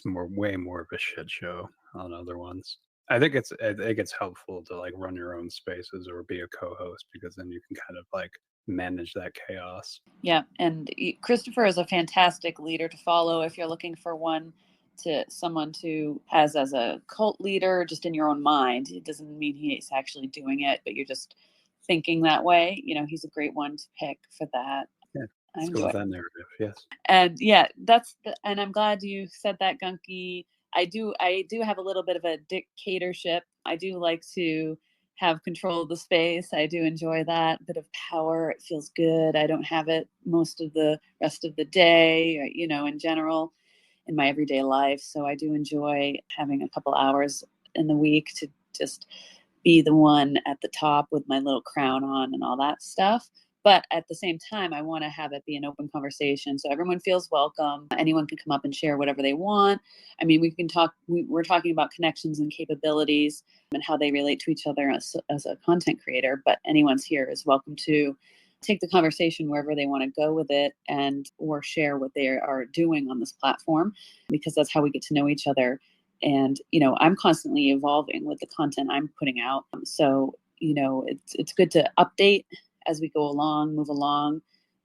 way more of a shit show on other ones. I think it's helpful to like run your own spaces or be a co-host, because then you can kind of like manage that chaos. Yeah, and Christopher is a fantastic leader to follow if you're looking for someone to has as a cult leader just in your own mind. It doesn't mean he's actually doing it, but you're just thinking that way. He's a great one to pick for that. Yeah, let's go with that narrative. Yes. And and I'm glad you said that, Gunky. I do have a little bit of a dictatorship. I do like to have control of the space. I do enjoy that bit of power. It feels good. I don't have it most of the rest of the day, in general, in my everyday life. So I do enjoy having a couple hours in the week to just be the one at the top with my little crown on and all that stuff. But at the same time, I want to have it be an open conversation so everyone feels welcome. Anyone can come up and share whatever they want. I mean, we can talk, we're talking about connections and capabilities and how they relate to each other as a content creator, but anyone's here is welcome to take the conversation wherever they want to go with it and or share what they are doing on this platform, because that's how we get to know each other. And, I'm constantly evolving with the content I'm putting out. So, it's good to update as we go along, move along,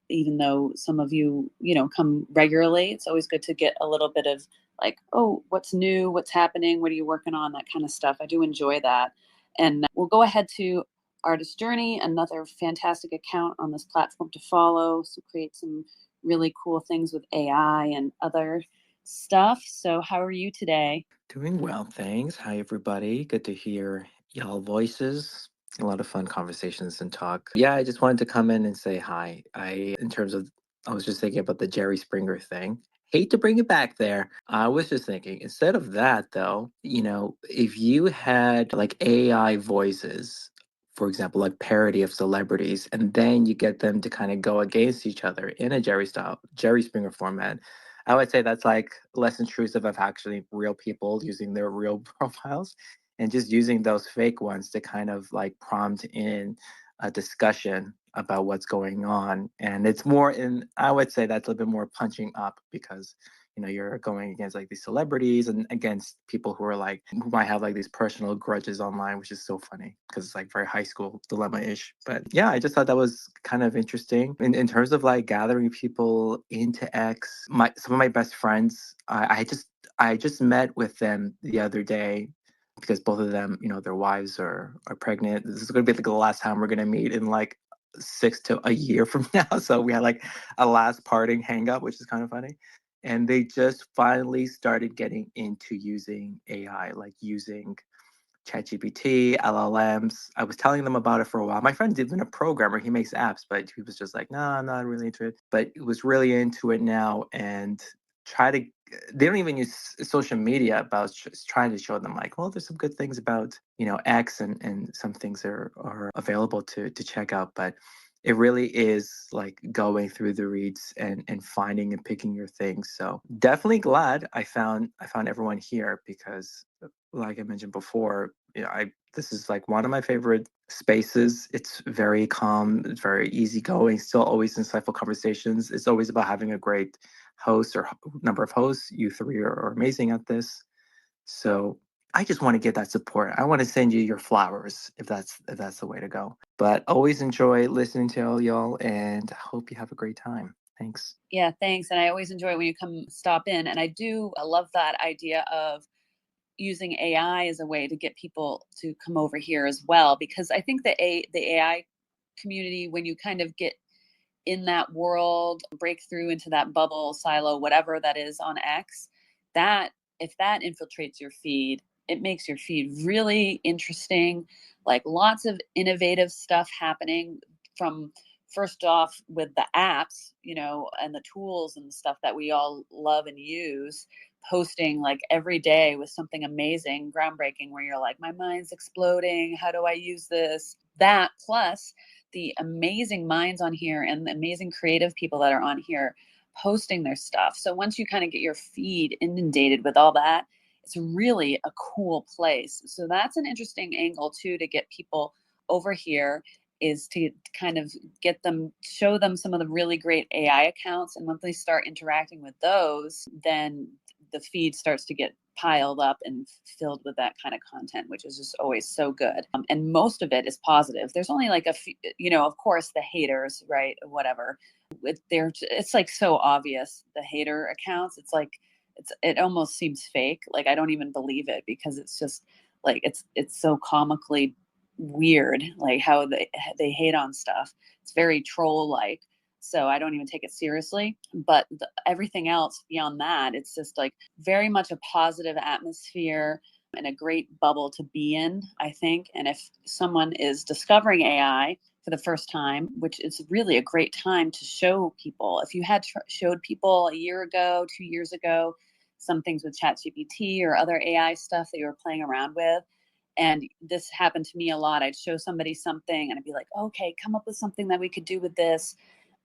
even though some of you, come regularly. It's always good to get a little bit of like, oh, what's new? What's happening? What are you working on? That kind of stuff. I do enjoy that. And we'll go ahead to Artist Journey, another fantastic account on this platform to follow. So create some really cool things with AI and other stuff. So how are you today? Doing well, thanks. Hi, everybody. Good to hear y'all voices. A lot of fun conversations and talk. Yeah, I just wanted to come in and say hi. I was just thinking about the Jerry Springer thing. Hate to bring it back there. I was just thinking, instead of that, though, if you had like AI voices, for example, like parody of celebrities, and then you get them to kind of go against each other in a Jerry Springer format, I would say that's like less intrusive of actually real people using their real profiles and just using those fake ones to kind of like prompt in a discussion about what's going on. And it's more I would say that's a little bit more punching up because, you're going against like these celebrities and against people who might have like these personal grudges online, which is so funny because it's like very high school dilemma-ish. But yeah, I just thought that was kind of interesting. In terms of like gathering people into X, some of my best friends, I just met with them the other day because both of them, their wives are pregnant. This is going to be like the last time we're going to meet in like 6 to a year from now. So we had like a last parting hang up, which is kind of funny. And they just finally started getting into using AI, like using ChatGPT, LLMs. I was telling them about it for a while. My friend's even a programmer. He makes apps, but he was just like, no, I'm not really into it. But he was really into it now and try to they don't even use social media about trying to show them like, well, there's some good things about, X and some things are available to check out. But it really is like going through the reads and finding and picking your things. So definitely glad I found everyone here because like I mentioned before, this is like one of my favorite spaces. It's very calm, it's very easygoing, still always insightful conversations. It's always about having a great host or number of hosts. You three are amazing at this. So I just want to get that support. I want to send you your flowers if that's the way to go. But always enjoy listening to all y'all and hope you have a great time. Thanks. Yeah, thanks. And I always enjoy when you come stop in. And I love that idea of using AI as a way to get people to come over here as well, because I think the AI community, when you kind of get in that world, break through into that bubble, silo, whatever that is on X, that if that infiltrates your feed, it makes your feed really interesting, like lots of innovative stuff happening from first off with the apps, and the tools and the stuff that we all love and use, posting like every day with something amazing, groundbreaking, where you're like, my mind's exploding. How do I use this? That plus the amazing minds on here and the amazing creative people that are on here posting their stuff. So once you kind of get your feed inundated with all that, it's really a cool place. So that's an interesting angle too, to get people over here, is to kind of show them some of the really great AI accounts. And once they start interacting with those, then the feed starts to get piled up and filled with that kind of content, which is just always so good. And most of it is positive. There's only like a few, of course, the haters, right? Whatever. It's like so obvious, the hater accounts. It's like, it almost seems fake. Like, I don't even believe it because it's just like, it's so comically weird, like how they hate on stuff. It's very troll like. So I don't even take it seriously. But everything else beyond that, it's just like very much a positive atmosphere and a great bubble to be in, I think. And if someone is discovering AI for the first time, which is really a great time to show people, if you had showed people a year ago, 2 years ago, some things with ChatGPT or other AI stuff that you were playing around with, And this happened to me a lot. I'd show somebody something and I'd be like, okay, come up with something that we could do with this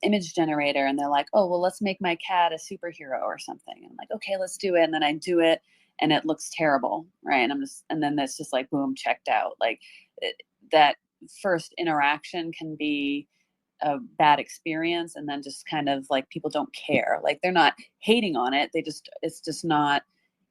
image generator. And they're like, oh, well, let's make my cat a superhero or something. And I'm like, okay, let's do it. And then I do it and it looks terrible. Right. And then that's just like, boom, checked out. Like that first interaction can be a bad experience. And then just kind of like people don't care. Like they're not hating on it. It's just not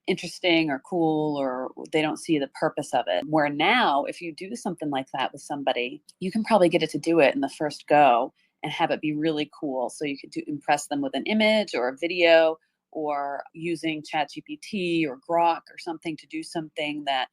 interesting or cool, or they don't see the purpose of it. Where now, if you do something like that with somebody, you can probably get it to do it in the first go and have it be really cool. So you could impress them with an image or a video, or using ChatGPT or Grok or something to do something that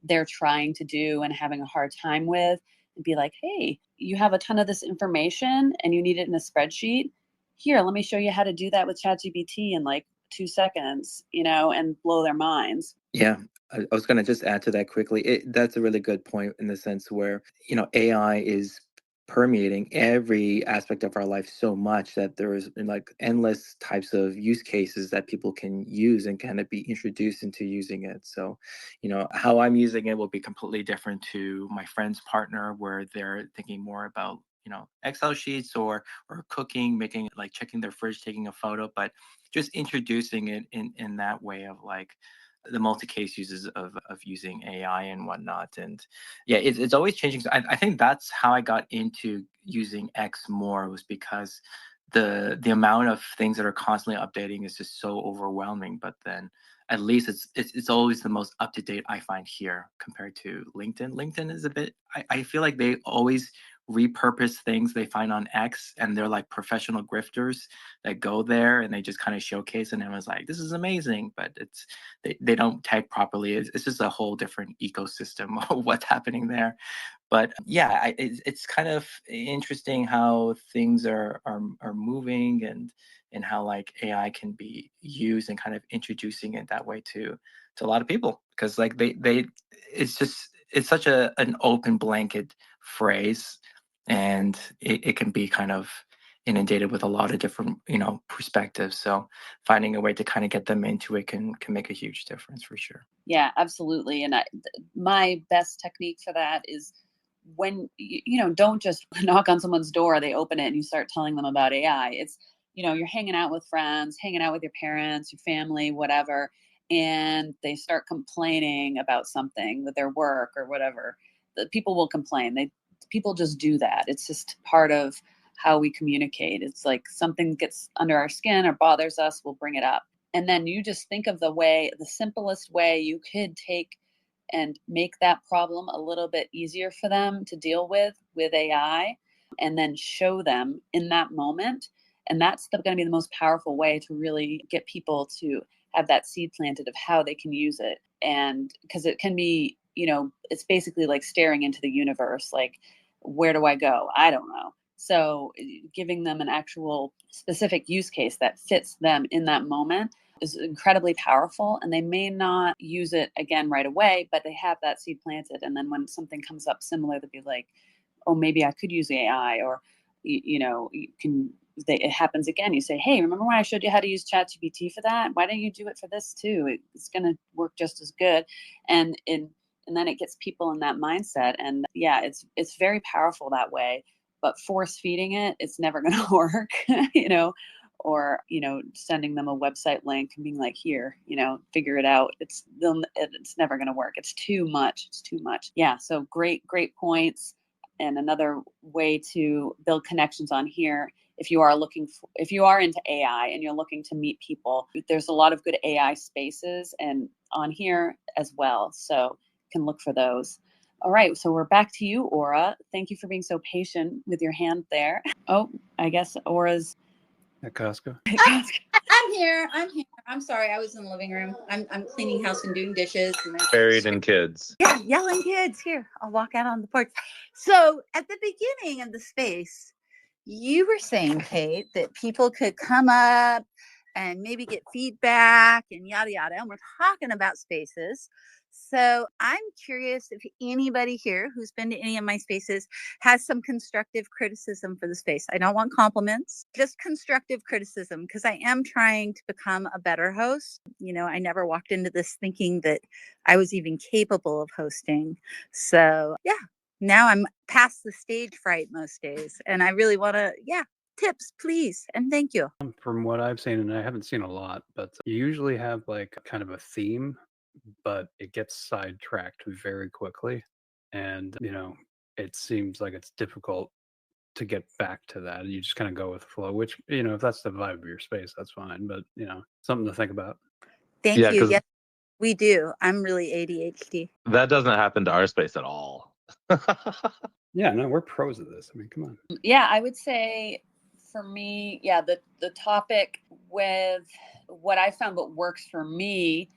they're trying to do and having a hard time with, and be like, hey, you have a ton of this information and you need it in a spreadsheet. Here, let me show you how to do that with ChatGPT in like 2 seconds, and blow their minds. Yeah, I was going to just add to that quickly. That's a really good point in the sense where, AI is permeating every aspect of our life so much that there's like endless types of use cases that people can use and kind of be introduced into using it. So, how I'm using it will be completely different to my friend's partner, where they're thinking more about, Excel sheets or cooking, making like checking their fridge, taking a photo, but just introducing it in that way of like the multi-case uses of using AI and whatnot. And yeah, it's always changing. So I think that's how I got into using X more, was because the amount of things that are constantly updating is just so overwhelming. But then at least it's always the most up to date I find here compared to LinkedIn. LinkedIn is a bit, I feel like they always repurpose things they find on X, and they're like professional grifters that go there and they just kind of showcase, and everyone's like, this is amazing, but they don't tag properly. It's just a whole different ecosystem of what's happening there. But yeah, it's kind of interesting how things are moving, and how like AI can be used, and kind of introducing it that way to a lot of people, because like they it's such an open blanket phrase, and it can be kind of inundated with a lot of different perspectives. So finding a way to kind of get them into it can make a huge difference for sure. Yeah, absolutely. And my best technique for that is when don't just knock on someone's door, they open it and you start telling them about AI. It's you're hanging out with friends, hanging out with your parents, your family, whatever, and they start complaining about something with their work or whatever. The people will complain. People just do that. It's just part of how we communicate. It's like something gets under our skin or bothers us, we'll bring it up. And then you just think of the simplest way you could take and make that problem a little bit easier for them to deal with AI, and then show them in that moment. And that's going to be the most powerful way to really get people to have that seed planted of how they can use it. And because it can be, it's basically like staring into the universe, like, where do I go? I don't know. So giving them an actual specific use case that fits them in that moment is incredibly powerful, and they may not use it again right away, but they have that seed planted. And then when something comes up similar, they'll be like, oh, maybe I could use AI. Or it happens again, you say, hey, remember when I showed you how to use ChatGPT for that? Why don't you do it for this too? It's going to work just as good. And then it gets people in that mindset. And yeah, it's very powerful that way. But force feeding it's never going to work. Or sending them a website link and being like, here, figure it out. It's never going to work. It's too much. Yeah. So great points. And another way to build connections on here, if you are into AI and you're looking to meet people, there's a lot of good AI spaces and on here as well. So you can look for those. All right, so we're back to you, Aura. Thank you for being so patient with your hand there. Oh, I guess Aura's At Costco. I'm here. I'm sorry. I was in the living room. I'm cleaning house and doing dishes. And Buried in kids. yeah, yelling kids. Here, I'll walk out on the porch. So at the beginning of the space, you were saying, Kate, that people could come up and maybe get feedback and yada yada. And we're talking about spaces. So I'm curious if anybody here who's been to any of my spaces has some constructive criticism for the space. I don't want compliments, just constructive criticism, because I am trying to become a better host. I never walked into this thinking that I was even capable of hosting. So yeah, now I'm past the stage fright most days. And I really want to, tips, please. And thank you. From what I've seen, and I haven't seen a lot, but you usually have like kind of a theme, but it gets sidetracked very quickly. And, it seems like it's difficult to get back to that. You just kind of go with the flow, which, if that's the vibe of your space, that's fine. But, something to think about. Thank Yeah, you. because Yes, we do. I'm really ADHD. that doesn't happen to our space at all. Yeah, no, we're pros at this. I mean, come on. Yeah, I would say for me, yeah, the topic with what I found what works for me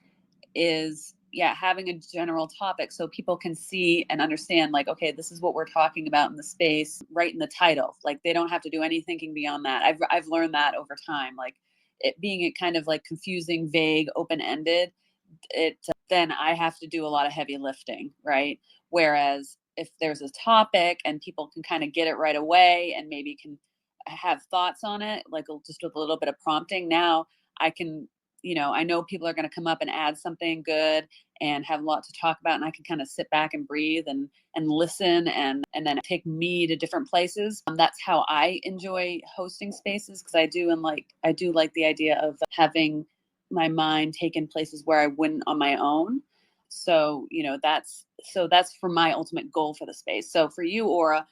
is having a general topic so people can see and understand, like, okay, this is what we're talking about in the space, right in the title. Like, they don't have to do any thinking beyond that. I've learned that over time, like it being kind of like confusing, vague, open-ended, then I have to do a lot of heavy lifting, right? Whereas if there's a topic and people can kind of get it right away and maybe can have thoughts on it, like just with a little bit of prompting, now I can, I know people are going to come up and add something good and have a lot to talk about, and I can kind of sit back and breathe and listen and then take me to different places. That's how I enjoy hosting spaces, because I do like the idea of having my mind taken places where I wouldn't on my own. So, that's for my ultimate goal for the space. So for you, Aura,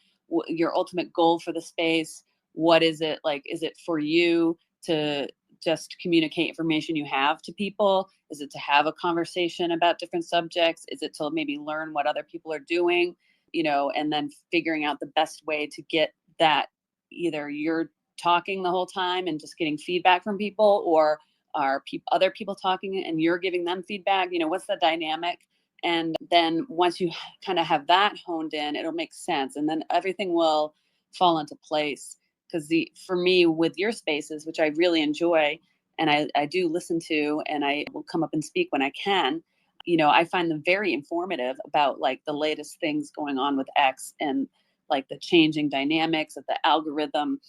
your ultimate goal for the space, what is it like? Is it for you to just communicate information you have to people? Is it to have a conversation about different subjects? Is it to maybe learn what other people are doing, and then figuring out the best way to get that? Either you're talking the whole time and just getting feedback from people, or are other people talking and you're giving them feedback? What's the dynamic? And then once you kind of have that honed in, it'll make sense, and then everything will fall into place. Because for me, with your spaces, which I really enjoy and I do listen to, and I will come up and speak when I can, I find them very informative about like the latest things going on with X, and like the changing dynamics of the algorithm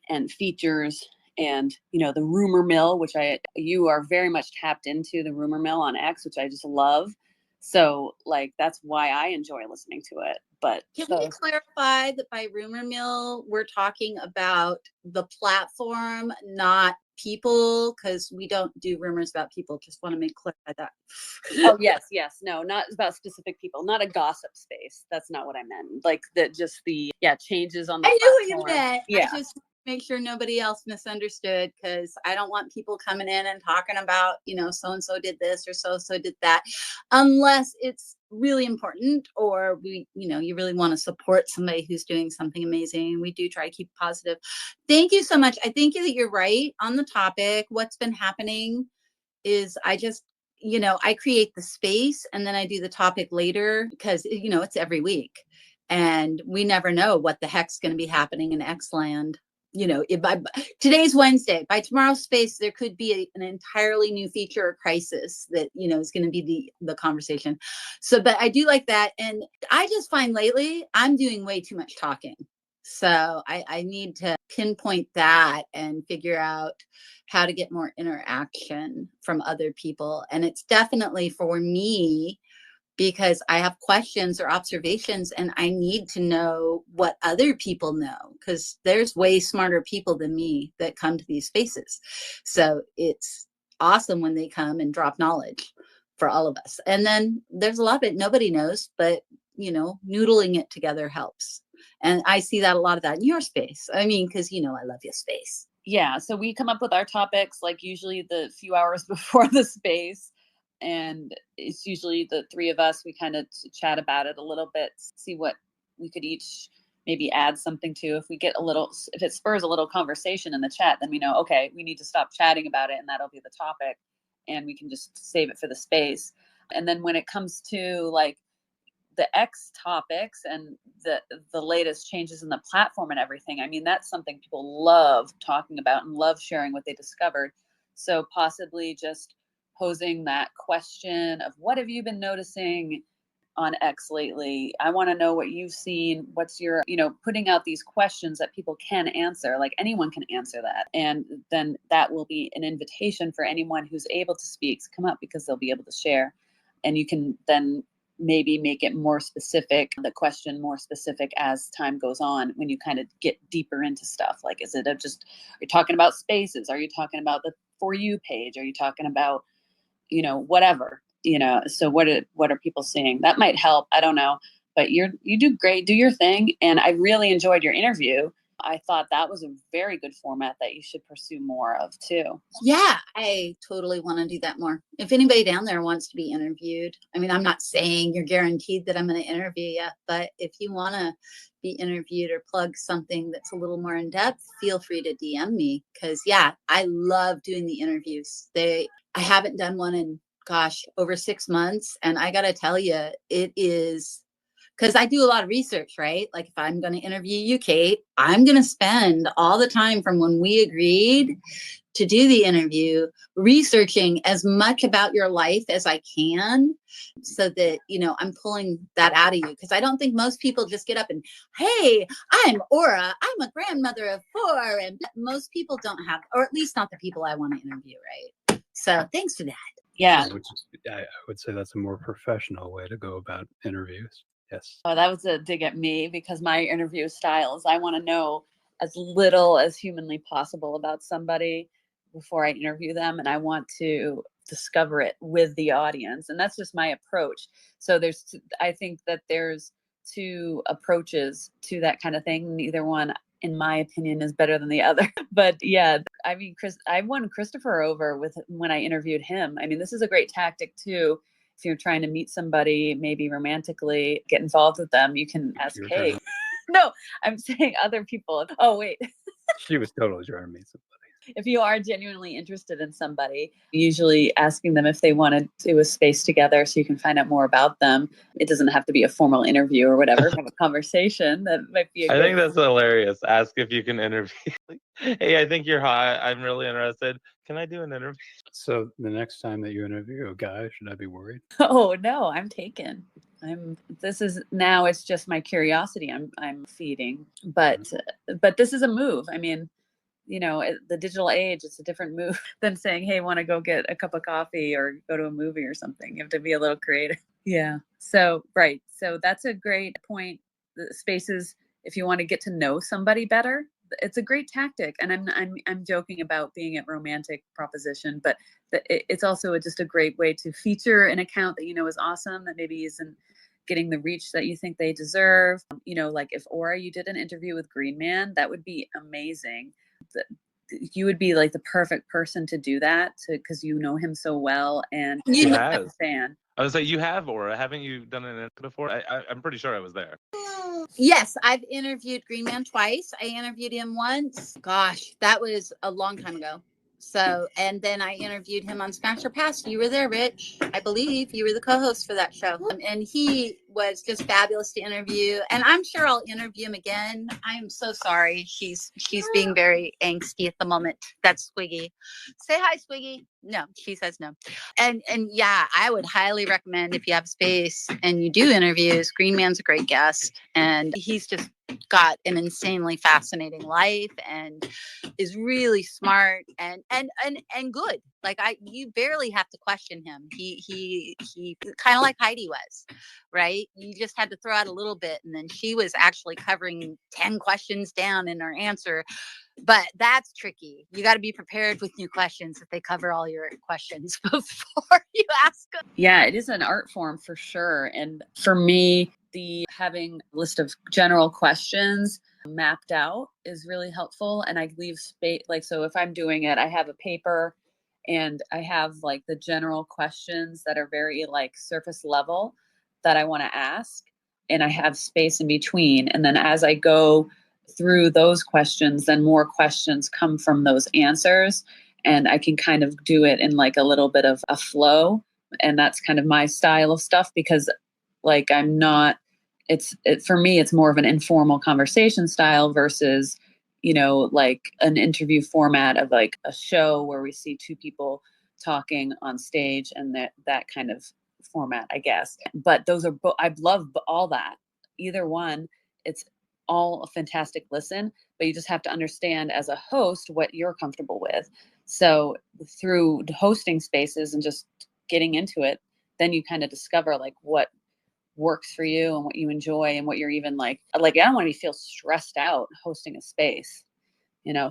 and features, and the rumor mill, which you are very much tapped into the rumor mill on X, which I just love. So like that's why I enjoy listening to it. But Can we clarify that by rumor mill, we're talking about the platform, not people? Because we don't do rumors about people. Just want to make clear that. Oh, yes. No, not about specific people, not a gossip space. That's not what I meant. Like just the changes on the I platform. knew what you meant. Yeah. I just make sure nobody else misunderstood, because I don't want people coming in and talking about, so-and-so did this or so-and-so did that, unless it's really important, or you really want to support somebody who's doing something amazing. We do try to keep positive. Thank you so much. I think that you're right on the topic. What's been happening is I just, I create the space and then I do the topic later, because, it's every week and we never know what the heck's going to be happening in X land. Today's Wednesday, by tomorrow's space, there could be an entirely new feature or crisis that, is going to be the conversation. So, but I do like that. And I just find lately I'm doing way too much talking. So I need to pinpoint that and figure out how to get more interaction from other people. And it's definitely for me, because I have questions or observations and I need to know what other people know, because there's way smarter people than me that come to these spaces. So it's awesome when they come and drop knowledge for all of us. And then there's a lot of it nobody knows, but noodling it together helps. And I see that a lot of that in your space. I mean, because I love your space. Yeah. So we come up with our topics like usually the few hours before the space. And it's usually the three of us, we kind of chat about it a little bit, see what we could each maybe add something to. If it spurs a little conversation in the chat, then we know, okay, we need to stop chatting about it and that'll be the topic, and we can just save it for the space. And then when it comes to like the X topics and the latest changes in the platform and everything, I mean, that's something people love talking about and love sharing what they discovered. So possibly just posing that question of what have you been noticing on X lately? I want to know what you've seen. What's your, putting out these questions that people can answer, like anyone can answer that. And then that will be an invitation for anyone who's able to speak to come up because they'll be able to share. And you can then maybe make it more specific, the question more specific as time goes on when you kind of get deeper into stuff. Like, is it are you talking about spaces? Are you talking about the For You page? Are you talking about, whatever? So what are people seeing? That might help. I don't know, but you do great. Do your thing. And I really enjoyed your interview. I thought that was a very good format that you should pursue more of too. Yeah, I totally want to do that more. If anybody down there wants to be interviewed, I mean, I'm not saying you're guaranteed that I'm going to interview you, but if you want to be interviewed or plug something that's a little more in depth, feel free to DM me. Because yeah, I love doing the interviews. I haven't done one in over 6 months, and I got to tell you, it is. Because I do a lot of research, right? Like if I'm going to interview you, Kate, I'm going to spend all the time from when we agreed to do the interview researching as much about your life as I can so that, I'm pulling that out of you. Because I don't think most people just get up and, hey, I'm Aura. I'm a grandmother of 4. And most people don't have, or at least not the people I want to interview, right? So thanks for that. Yeah. I would say that's a more professional way to go about interviews. Yes. Oh, that was a dig at me because my interview style is I want to know as little as humanly possible about somebody before I interview them. And I want to discover it with the audience. And that's just my approach. So I think that there's 2 approaches to that kind of thing. Neither one, in my opinion, is better than the other. But yeah, I mean, I won Christopher over when I interviewed him. I mean, this is a great tactic too. If you're trying to meet somebody, maybe romantically, get involved with them, you can ask, hey, no, I'm saying other people. Oh, wait. She was totally trying to meet somebody. If you are genuinely interested in somebody, usually asking them if they want to do a space together so you can find out more about them. It doesn't have to be a formal interview or whatever. Have a conversation. That might be I think that's hilarious. Ask if you can interview. Hey, I think you're hot. I'm really interested. Can I do an interview? So the next time that you interview a guy, should I be worried? Oh, no, I'm taken. It's just my curiosity I'm feeding. But this is a move. I mean, the digital age, it's a different move than saying, hey, want to go get a cup of coffee or go to a movie or something. You have to be a little creative. Yeah. So, right. So that's a great point. The spaces, if you want to get to know somebody better, it's a great tactic. And I'm joking about being a romantic proposition, but it's also just a great way to feature an account that is awesome, that maybe isn't getting the reach that you think they deserve. Like if Aura, you did an interview with Green Man, that would be amazing. You would be like the perfect person to do that because you know him so well and He I'm a has. fan. I would say you have, Aura. Haven't you done an interview before? I'm pretty sure I was there. Yes, I've interviewed Green Man twice. I interviewed him once. Gosh, that was a long time ago. So, and then I interviewed him on Smash or Pass. You were there, Rich. I believe you were the co-host for that show. And he was just fabulous to interview. And I'm sure I'll interview him again. I am so sorry. She's being very angsty at the moment. That's Swiggy. Say hi, Swiggy. No, she says no. And yeah, I would highly recommend if you have space and you do interviews, Green Man's a great guest. And he's just got an insanely fascinating life and is really smart and good. Like you barely have to question him. He kind of like Heidi was, right? You just had to throw out a little bit, and then she was actually covering 10 questions down in her answer. But that's tricky. You got to be prepared with new questions if they cover all your questions before you ask them. Yeah, it is an art form for sure. And for me, the having a list of general questions mapped out is really helpful. And I leave space, so if I'm doing it, I have a paper and I have the general questions that are very surface level that I want to ask. And I have space in between. And then as I go through those questions, then more questions come from those answers. And I can kind of do it in a little bit of a flow. And that's kind of my style of stuff because I'm not, for me, it's more of an informal conversation style versus, an interview format of a show where we see 2 people talking on stage and that kind of format, I guess. But those are I love all that. Either one, it's all a fantastic listen, but you just have to understand as a host what you're comfortable with. So through hosting spaces and just getting into it, then you kind of discover like what works for you and what you enjoy and what you're even like I don't want to feel stressed out hosting a space.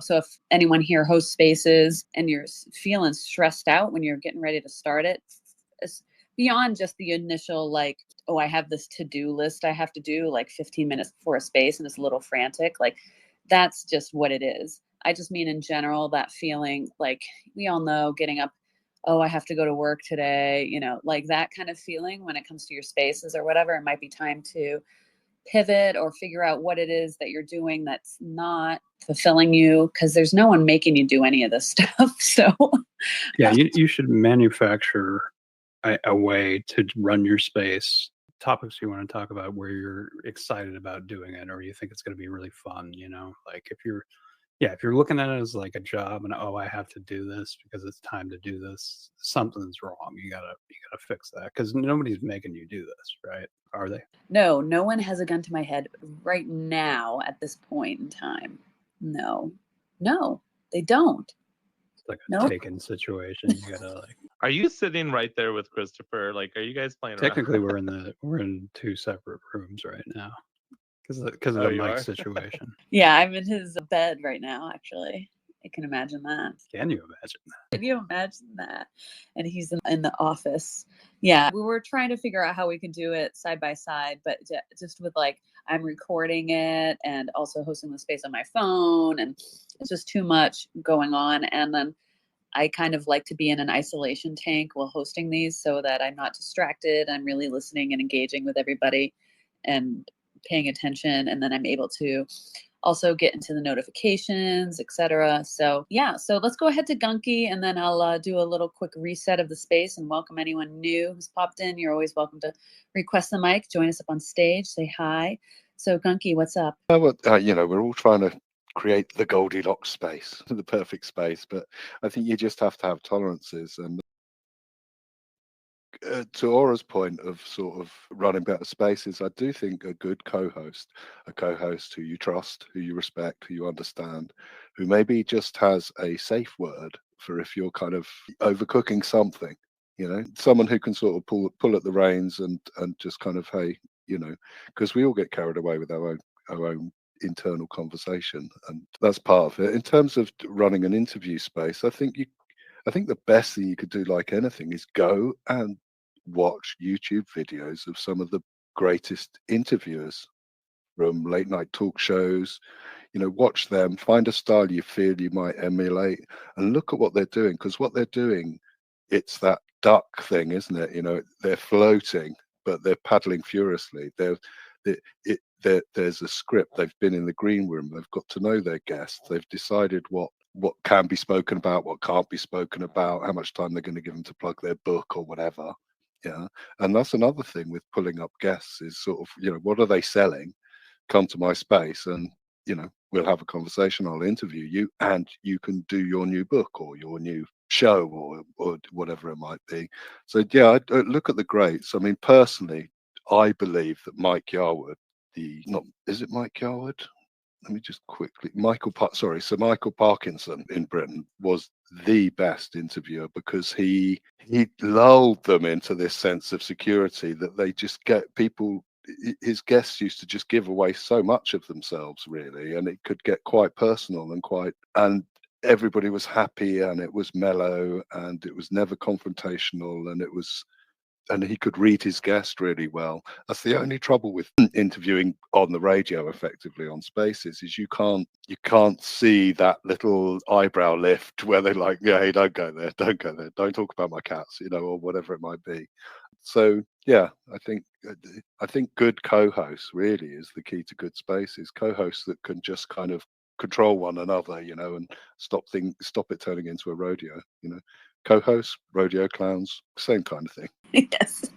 So if anyone here hosts spaces and you're feeling stressed out when you're getting ready to start it, it's beyond just the initial like, oh, I have this to-do list I have to do like 15 minutes before a space and it's a little frantic. Like that's just what it is. I just mean in general, that feeling like we all know getting up, oh, I have to go to work today, like that kind of feeling when it comes to your spaces or whatever. It might be time to pivot or figure out what it is that you're doing that's not fulfilling you, because there's no one making you do any of this stuff. So Yeah, you should manufacture a way to run your space, topics you want to talk about where you're excited about doing it or you think it's going to be really fun, like if you're looking at it as like a job and, oh, I have to do this because it's time to do this, something's wrong. You gotta fix that, because nobody's making you do this, right? Are they? no one has a gun to my head right now at this point in time. No, they don't. It's like a Nope. taken situation. You gotta like. Are you sitting right there with Christopher? Like, are you guys playing around? Technically, we're in two separate rooms right now because of Oh, the you mic are? situation. Yeah, I'm in his bed right now, actually. I can imagine that. Can you imagine that? Can you imagine that? And he's in the office. Yeah, we were trying to figure out how we could do it side by side, but just with like, I'm recording it and also hosting the space on my phone, and it's just too much going on. And then I kind of like to be in an isolation tank while hosting these so that I'm not distracted. I'm really listening and engaging with everybody and paying attention. And then I'm able to also get into the notifications, etc. So yeah, so let's go ahead to Gunky, and then I'll do a little quick reset of the space and welcome anyone new who's popped in. You're always welcome to request the mic, join us up on stage, say hi. So Gunky, what's up? We're all trying to create the Goldilocks space, the perfect space, but I think you just have to have tolerances. And to Aura's point of sort of running better spaces, I do think a good co-host, a co-host who you trust, who you respect, who you understand, who maybe just has a safe word for if you're kind of overcooking something, someone who can sort of pull at the reins and just kind of, hey, because we all get carried away with our own internal conversation, and that's part of it. In terms of running an interview space, I think the best thing you could do, like anything, is go and watch YouTube videos of some of the greatest interviewers from late night talk shows. Watch them, find a style you feel you might emulate, and look at what they're doing, because what they're doing, it's that duck thing, isn't it? They're floating, but they're paddling furiously. There's a script. They've been in the green room. They've got to know their guests. They've decided what can be spoken about, what can't be spoken about, how much time they're going to give them to plug their book or whatever. Yeah. And that's another thing with pulling up guests is sort of, what are they selling? Come to my space and, we'll have a conversation. I'll interview you and you can do your new book or your new show or whatever it might be. So, yeah, I look at the greats. I mean, personally, I believe that Mike Yarwood, is it Mike Yarwood? Let me just quickly, Sir Michael Parkinson in Britain was the best interviewer, because he lulled them into this sense of security that they just get people. His guests used to just give away so much of themselves, really, and it could get quite personal and everybody was happy, and it was mellow, and it was never confrontational, and he could read his guest really well. That's the only trouble with interviewing on the radio effectively on Spaces, is you can't see that little eyebrow lift where they're like, yeah, hey, don't go there, don't talk about my cats, or whatever it might be. So yeah, I think good co-hosts really is the key to good spaces. Co-hosts that can just kind of control one another, and stop it turning into a rodeo. Co-hosts, rodeo clowns, same kind of thing. Yes.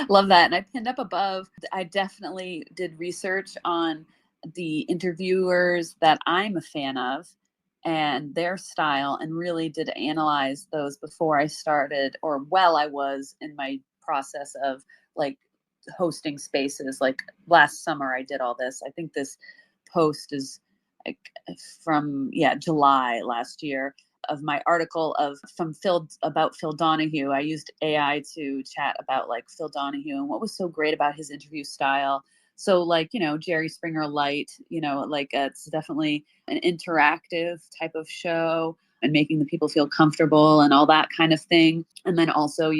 Love that. And I pinned up above, I definitely did research on the interviewers that I'm a fan of and their style, and really did analyze those before I started, or while I was in my process of like hosting spaces. Like last summer I did all this. I think this post is like from July last year, of my article from Phil about Phil Donahue. I used AI to chat about like Phil Donahue and what was so great about his interview style. So like, Jerry Springer light, like it's definitely an interactive type of show and making the people feel comfortable and all that kind of thing. And then also,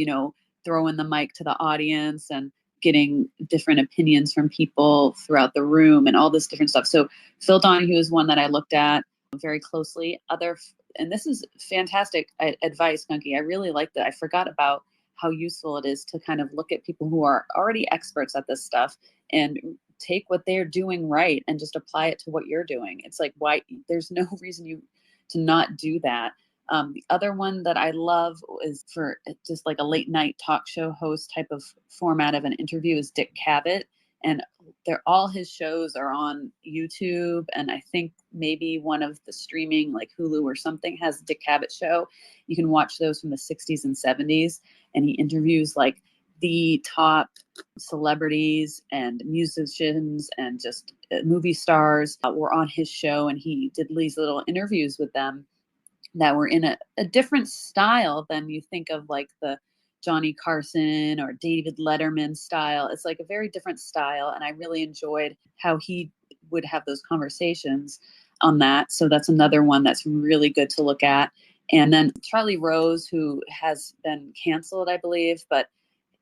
throwing the mic to the audience and getting different opinions from people throughout the room and all this different stuff. So Phil Donahue is one that I looked at very closely. And this is fantastic advice, Gunky. I really like that. I forgot about how useful it is to kind of look at people who are already experts at this stuff and take what they're doing right and just apply it to what you're doing. It's like, why there's no reason to not do that. The other one that I love is for just like a late night talk show host type of format of an interview is Dick Cavett. And all his shows are on YouTube. And I think maybe one of the streaming like Hulu or something has Dick Cavett show. You can watch those from the 60s and 70s. And he interviews like the top celebrities and musicians and just movie stars were on his show. And he did these little interviews with them that were in a different style than you think of like the Johnny Carson or David Letterman style. It's like a very different style. And I really enjoyed how he would have those conversations on that. So that's another one that's really good to look at. And then Charlie Rose, who has been canceled, I believe, but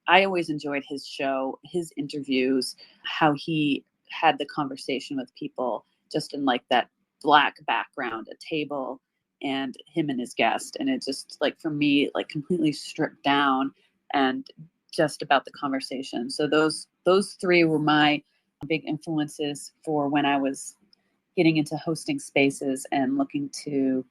I always enjoyed his show, his interviews, how he had the conversation with people just in like that black background, a table, and him and his guest. And it just like, for me, like completely stripped down and just about the conversation. So those three were my big influences for when I was getting into hosting spaces and looking to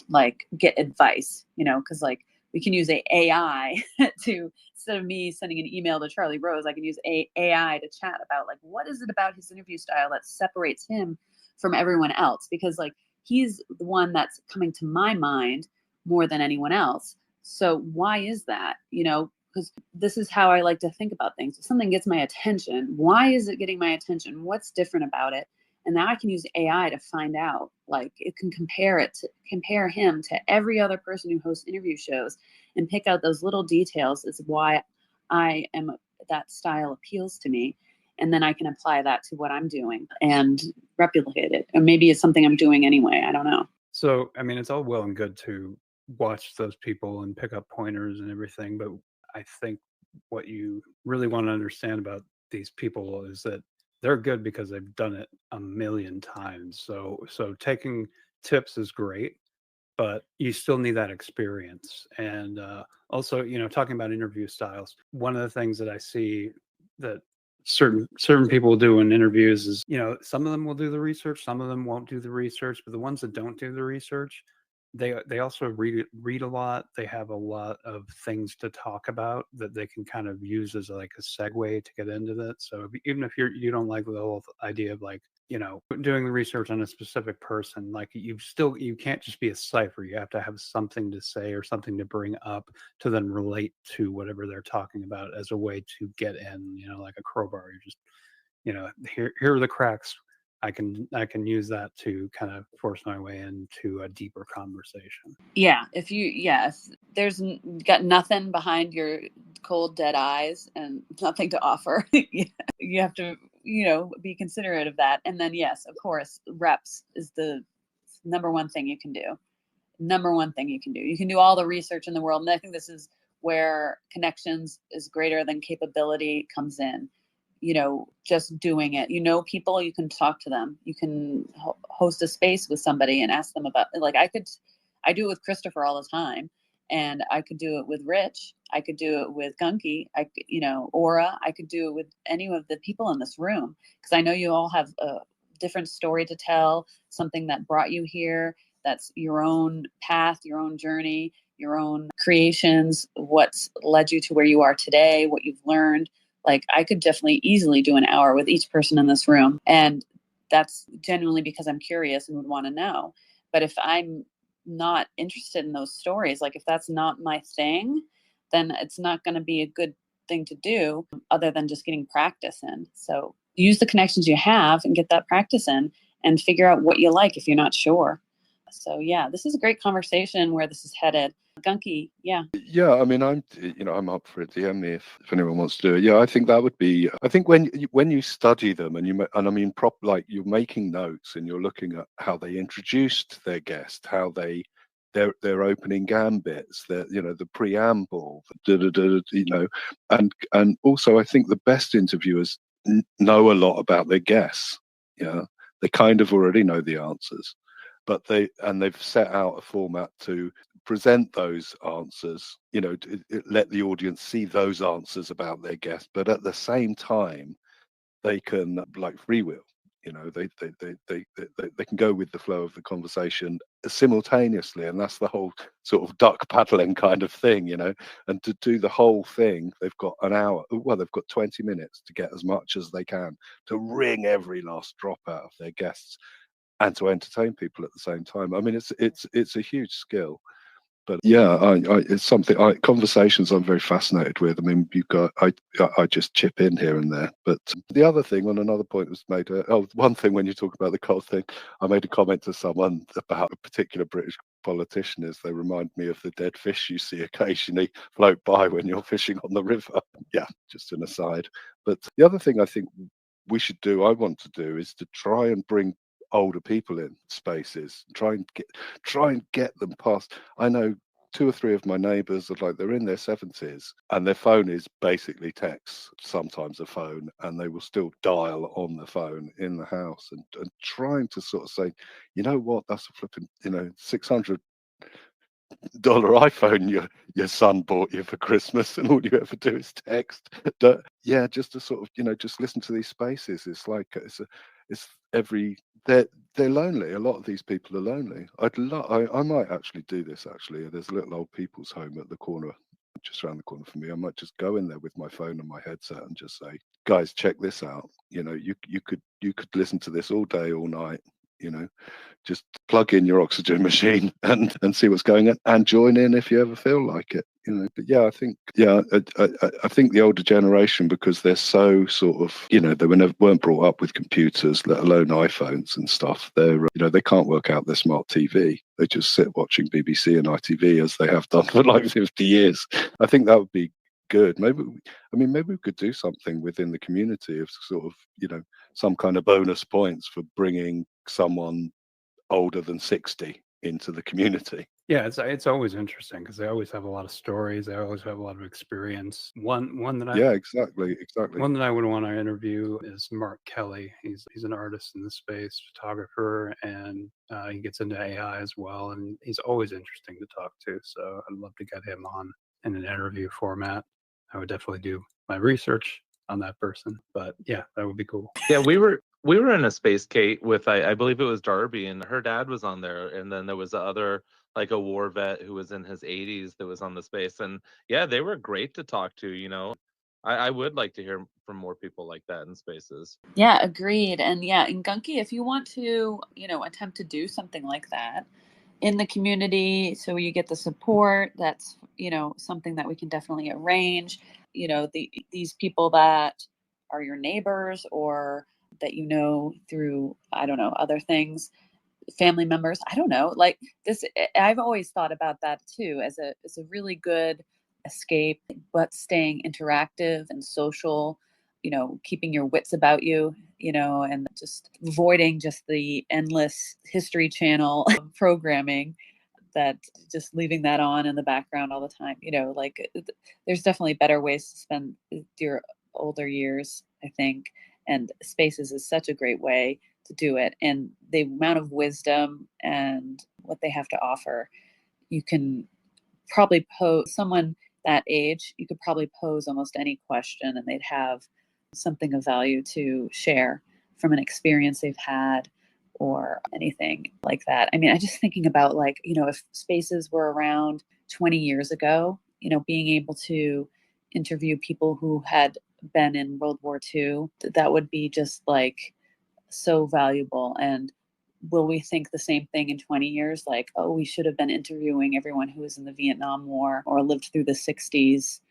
like get advice, because like we can use AI to, instead of me sending an email to Charlie Rose, I can use AI to chat about like, what is it about his interview style that separates him from everyone else? Because like, he's the one that's coming to my mind more than anyone else. So why is that? Because this is how I like to think about things. If something gets my attention, why is it getting my attention? What's different about it? And now I can use AI to find out, like it can compare him to every other person who hosts interview shows and pick out those little details is why that style appeals to me. And then I can apply that to what I'm doing and replicate it. Or maybe it's something I'm doing anyway. I don't know. So, I mean, it's all well and good to watch those people and pick up pointers and everything. But I think what you really want to understand about these people is that they're good because they've done it a million times. So taking tips is great, but you still need that experience. And also, talking about interview styles, one of the things that I see that certain people do in interviews is, some of them will do the research, some of them won't do the research, but the ones that don't do the research, they also read a lot. They have a lot of things to talk about that they can kind of use as like a segue to get into that. So even if you don't like the whole idea of like, doing the research on a specific person, like you can't just be a cipher. You have to have something to say or something to bring up to then relate to whatever they're talking about as a way to get in, like a crowbar. You just, here are the cracks. I can use that to kind of force my way into a deeper conversation. Yeah. If there's got nothing behind your cold, dead eyes and nothing to offer, you have to, be considerate of that. And then, yes, of course, reps is the number one thing you can do. You can do all the research in the world. And I think this is where connections is greater than capability comes in. Just doing it, people, you can talk to them. You can host a space with somebody and ask them about, like, I do it with Christopher all the time, and I could do it with Rich. I could do it with Gunky. Aura. I could do it with any of the people in this room, because I know you all have a different story to tell, something that brought you here. That's your own path, your own journey, your own creations, what's led you to where you are today, what you've learned. Like, I could definitely easily do an hour with each person in this room. And that's genuinely because I'm curious and would want to know. But if I'm not interested in those stories, like if that's not my thing, then it's not going to be a good thing to do other than just getting practice in. So use the connections you have and get that practice in and figure out what you like if you're not sure. So yeah, this is a great conversation where this is headed. Gunky, yeah. Yeah, I mean, I'm up for it. DM me if anyone wants to do it. Yeah, I think that would be. I think when you study them and I mean, like you're making notes and you're looking at how they introduced their guest, how their opening gambits, the preamble, and also I think the best interviewers know a lot about their guests. Yeah, they kind of already know the answers, but they've set out a format to present those answers, let the audience see those answers about their guest, but at the same time they can like freewheel, they can go with the flow of the conversation simultaneously, and that's the whole sort of duck paddling kind of thing. And to do the whole thing, they've got an hour, well, they've got 20 minutes to get as much as they can, to wring every last drop out of their guests and to entertain people at the same time. I mean, it's a huge skill. But yeah, it's something. Conversations I'm very fascinated with. I mean, I just chip in here and there. But the other thing, on another point was made. One thing when you talk about the cold thing, I made a comment to someone about a particular British politician. Is they remind me of the dead fish you see occasionally float by when you're fishing on the river. Yeah, just an aside. But the other thing I think I want to do, is to try and bring older people in spaces, try and get them past. I know two or three of my neighbors are like, they're in their 70s and their phone is basically text, sometimes a phone, and they will still dial on the phone in the house, and trying to sort of say, you know what, that's a flipping, $600 iPhone your son bought you for Christmas, and all you ever do is text. Yeah, just to sort of, just listen to these spaces. It's like it's every they're lonely. A lot of these people are lonely. I might actually do this. Actually, there's a little old people's home at the corner, just around the corner from me. I might just go in there with my phone and my headset and just say, guys, check this out. You could listen to this all day, all night. Just plug in your oxygen machine and see what's going on, and join in if you ever feel like it. But yeah, I think the older generation, because they're so sort of, weren't brought up with computers, let alone iPhones and stuff. They can't work out their smart TV. They just sit watching BBC and ITV as they have done for like 50 years. I think that would be good. Maybe we could do something within the community of sort of, some kind of bonus points for bringing someone older than 60 into the community. Yeah, it's always interesting because they always have a lot of stories. They always have a lot of experience. One that Yeah, exactly. one that I would want to interview is Mark Kelly. He's an artist in the space, photographer, and he gets into AI as well. And he's always interesting to talk to. So I'd love to get him on in an interview format. I would definitely do my research on that person. But yeah, that would be cool. Yeah, we were in a space, Kate, with I believe it was Darby, and her dad was on there, and then there was the other, like, a war vet who was in his 80s that was on the space, and yeah, they were great to talk to. I would like to hear from more people like that in spaces. Yeah, agreed. And yeah, in Gunky, if you want to, attempt to do something like that in the community, so you get the support, that's, something that we can definitely arrange. These people that are your neighbors or that through, I don't know, other things, family members, I don't know, like this, I've always thought about that too as a really good escape, but staying interactive and social, keeping your wits about you, and just avoiding just the endless History Channel programming, that just leaving that on in the background all the time. Like there's definitely better ways to spend your older years, I think, and spaces is such a great way to do it. And the amount of wisdom and what they have to offer, you can probably pose someone that age, you could probably pose almost any question and they'd have something of value to share from an experience they've had or anything like that. I mean, I just thinking about, like, if spaces were around 20 years ago, being able to interview people who had been in World War II, that would be just like so valuable. And will we think the same thing in 20 years? Like, oh, we should have been interviewing everyone who was in the Vietnam War or lived through the 60s,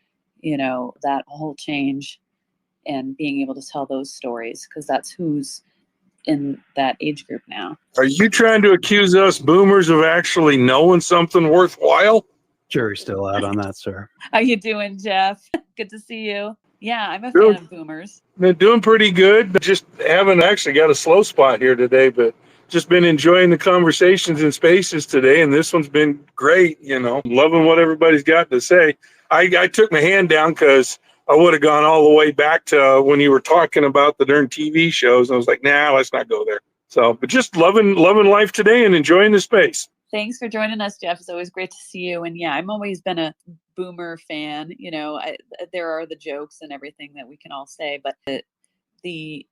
that whole change, and being able to tell those stories, because that's who's in that age group now. Are you trying to accuse us boomers of actually knowing something worthwhile? Jury's still out on that, sir. How you doing, Jeff? Good to see you. Yeah, I'm a Good. fan of boomers. Been doing pretty good. Just haven't actually got a slow spot here today, but just been enjoying the conversations and spaces today. And this one's been great. Loving what everybody's got to say. I took my hand down because I would have gone all the way back to when you were talking about the darn TV shows. And I was like, nah, let's not go there. So, but just loving life today and enjoying the space. Thanks for joining us, Jeff. It's always great to see you. And yeah, I'm always been a boomer fan. There are the jokes and everything that we can all say, but the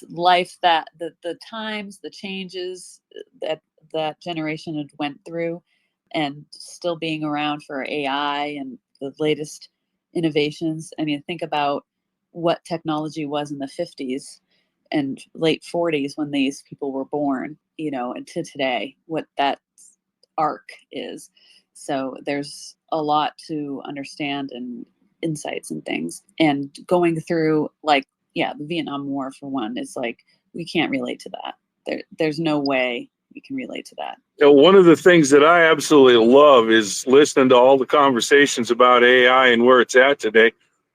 life that the times, the changes that generation had went through, and still being around for AI and the latest innovations. I mean, think about what technology was in the 50s and late 40s when these people were born, and to today, what that arc is. So there's a lot to understand and insights and things. And going through, the Vietnam War, for one, is like, we can't relate to that. There's no way we can relate to that. One of the things that I absolutely love is listening to all the conversations about AI and where it's at today,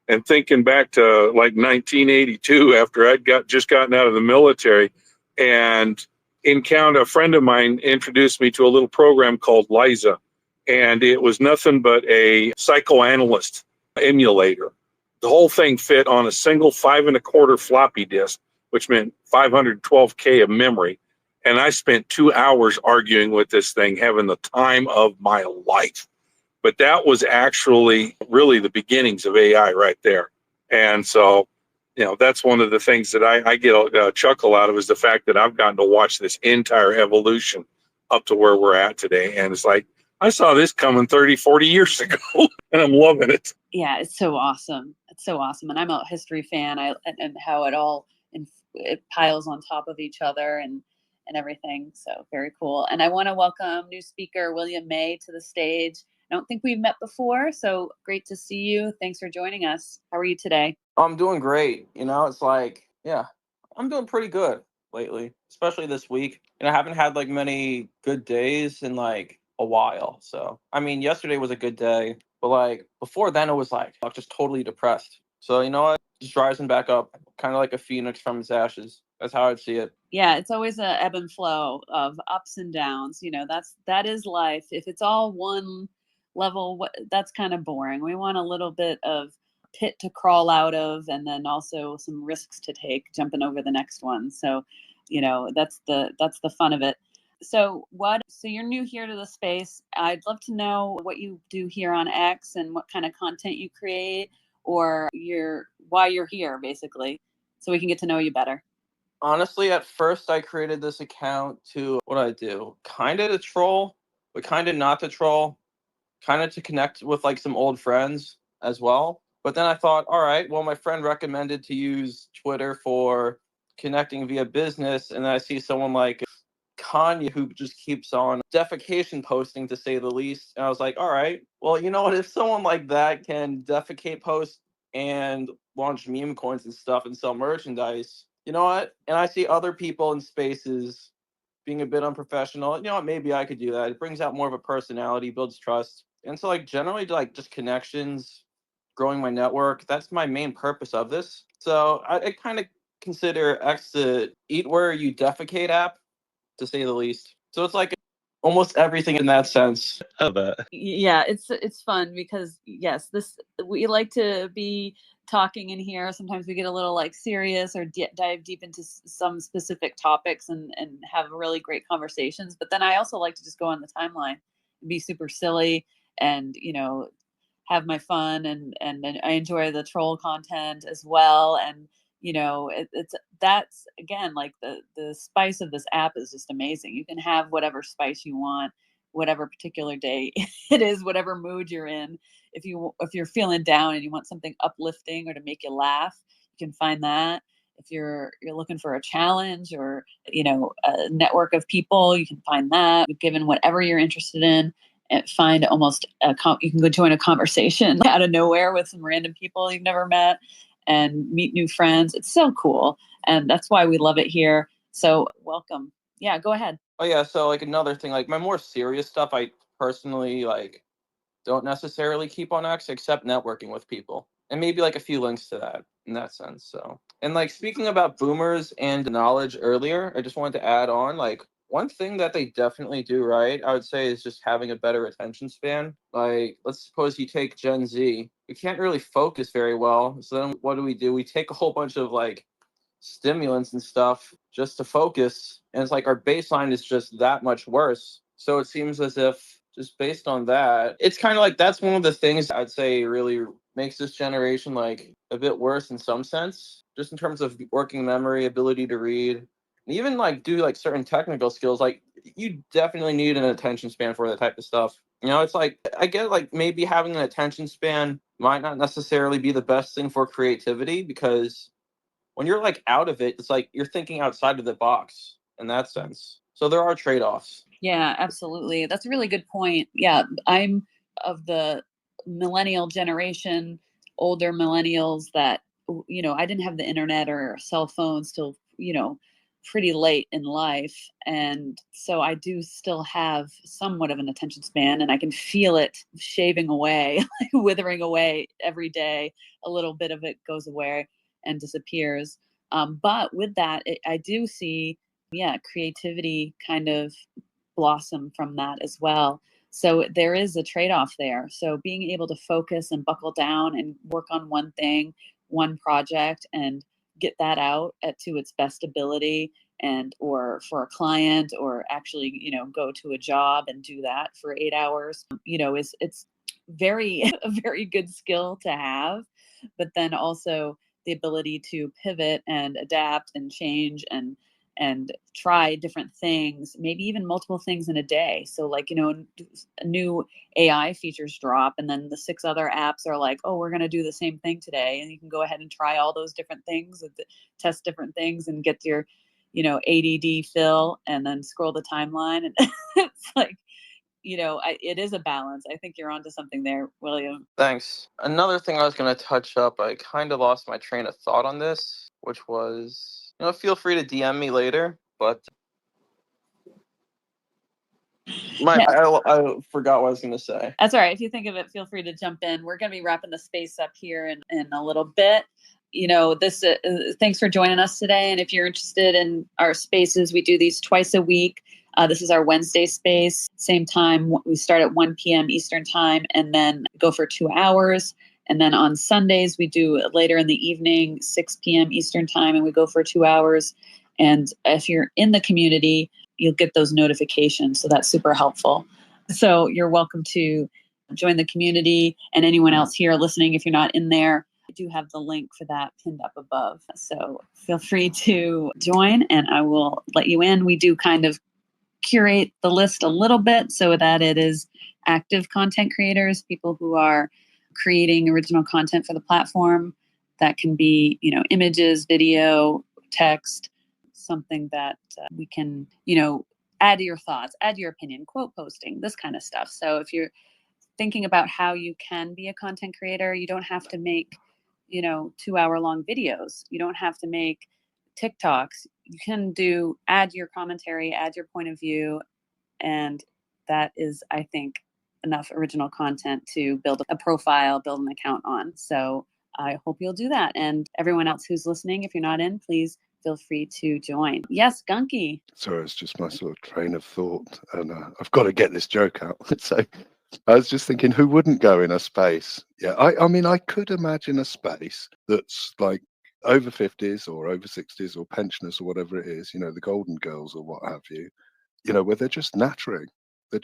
and thinking back to like 1982 after I'd just gotten out of the military, and a friend of mine introduced me to a little program called Liza, and it was nothing but a psychoanalyst emulator. The whole thing fit on a single 5 1/4 floppy disk, which meant 512K of memory. And I spent 2 hours arguing with this thing, having the time of my life. But that was actually really the beginnings of AI right there. And so, that's one of the things that I get a chuckle out of, is the fact that I've gotten to watch this entire evolution up to where we're at today. And it's like, I saw this coming 30, 40 years ago, and I'm loving it. Yeah, it's so awesome. It's so awesome. And I'm a history fan, and how it all it piles on top of each other and everything. So very cool. And I want to welcome new speaker William May to the stage. I don't think we've met before, so great to see you. Thanks for joining us. How are you today? I'm doing great. It's like, yeah, I'm doing pretty good lately, especially this week. And I haven't had like many good days in like a while. So, I mean, yesterday was a good day, but like before then it was like I was just totally depressed. So, you know what? Just rising back up, kind of like a phoenix from its ashes. That's how I'd see it. Yeah, it's always a ebb and flow of ups and downs. That is life. If it's all one level, that's kind of boring. We want a little bit of pit to crawl out of, and then also some risks to take jumping over the next one. So that's the fun of it. So you're new here to the space. I'd love to know what you do here on X and what kind of content you create, or why you're here, basically, so we can get to know you better. Honestly, at first I created this account to, what I do, kind of to troll, but kind of not to troll, kind of to connect with like some old friends as well. But then I thought, all right, well, my friend recommended to use Twitter for connecting via business. And then I see someone like Kanye who just keeps on defecation posting, to say the least. And I was like, all right, well, you know what? If someone like that can defecate post and launch meme coins and stuff and sell merchandise, you know what? And I see other people in spaces being a bit unprofessional. You know what? Maybe I could do that. It brings out more of a personality, builds trust. And so like generally like just connections, growing my network. That's my main purpose of this. So I kind of consider X the eat where you defecate app, to say the least. So it's like almost everything in that sense. Yeah, it's fun because yes, we like to be talking in here. Sometimes we get a little like serious or dive deep into some specific topics and have really great conversations. But then I also like to just go on the timeline and be super silly and have my fun, and I enjoy the troll content as well. And that's again like the spice of this app is just amazing. You can have whatever spice you want, whatever particular day it is, whatever mood you're in. If you're feeling down and you want something uplifting or to make you laugh, you can find that. If you're looking for a challenge or, a network of people, you can find that. Given whatever you're interested in, and find you can go join a conversation out of nowhere with some random people you've never met and meet new friends. It's so cool. And that's why we love it here. So welcome. Yeah, go ahead. Oh yeah, so like another thing, like my more serious stuff, I personally like don't necessarily keep on X except networking with people. And maybe like a few links to that in that sense. So, and like speaking about boomers and knowledge earlier, I just wanted to add on like one thing that they definitely do right, I would say, is just having a better attention span. Like, let's suppose you take Gen Z. We can't really focus very well. So then what do? We take a whole bunch of like stimulants and stuff just to focus. And it's like our baseline is just that much worse. So it seems as if just based on that, it's kind of like that's one of the things I'd say really makes this generation like a bit worse in some sense, just in terms of working memory, ability to read, and even like do like certain technical skills. Like you definitely need an attention span for that type of stuff. It's like I get like maybe having an attention span might not necessarily be the best thing for creativity because when you're like out of it, it's like you're thinking outside of the box in that sense. So there are trade-offs. Yeah, absolutely. That's a really good point. Yeah, I'm of the millennial generation, older millennials that, I didn't have the internet or cell phones till, pretty late in life. And so I do still have somewhat of an attention span and I can feel it shaving away, like withering away every day. A little bit of it goes away and disappears. But with that, I do see, yeah, creativity kind of blossom from that as well. So there is a trade-off there. So being able to focus and buckle down and work on one thing, one project, and get that out to its best ability, and or for a client, or actually, go to a job and do that for 8 hours, is it's very a very good skill to have. But then also the ability to pivot and adapt and change and try different things, maybe even multiple things in a day. So like, new AI features drop and then the 6 other apps are like, oh, we're going to do the same thing today. And you can go ahead and try all those different things and test different things and get your, ADD fill and then scroll the timeline. And it's like, it is a balance. I think you're onto something there, William. Thanks. Another thing I was going to touch up, I kind of lost my train of thought on this, which was, feel free to DM me later, but I forgot what I was going to say. That's all right. If you think of it, feel free to jump in. We're going to be wrapping the space up here in a little bit. Thanks for joining us today. And if you're interested in our spaces, we do these twice a week. This is our Wednesday space, same time. We start at 1 p.m. Eastern time and then go for 2 hours. And then on Sundays, we do later in the evening, 6 p.m. Eastern time, and we go for 2 hours. And if you're in the community, you'll get those notifications. So that's super helpful. So you're welcome to join the community, and anyone else here listening, if you're not in there, I do have the link for that pinned up above. So feel free to join and I will let you in. We do kind of curate the list a little bit so that it is active content creators, people who are creating original content for the platform. That can be, images, video, text, something that we can, add your thoughts, add your opinion, quote posting, this kind of stuff. So if you're thinking about how you can be a content creator, you don't have to make, 2-hour-long videos. You don't have to make TikToks. You can add your commentary, add your point of view. And that is, I think, enough original content to build a profile, build an account on. So I hope you'll do that. And everyone else who's listening, if you're not in, please feel free to join. Yes, Gunky. Sorry, it's just my sort of train of thought, and I've got to get this joke out. So I was just thinking, who wouldn't go in a space? Yeah, I mean, I could imagine a space that's like over 50s or over 60s or pensioners or whatever it is, the golden girls or what have you, where they're just nattering. They're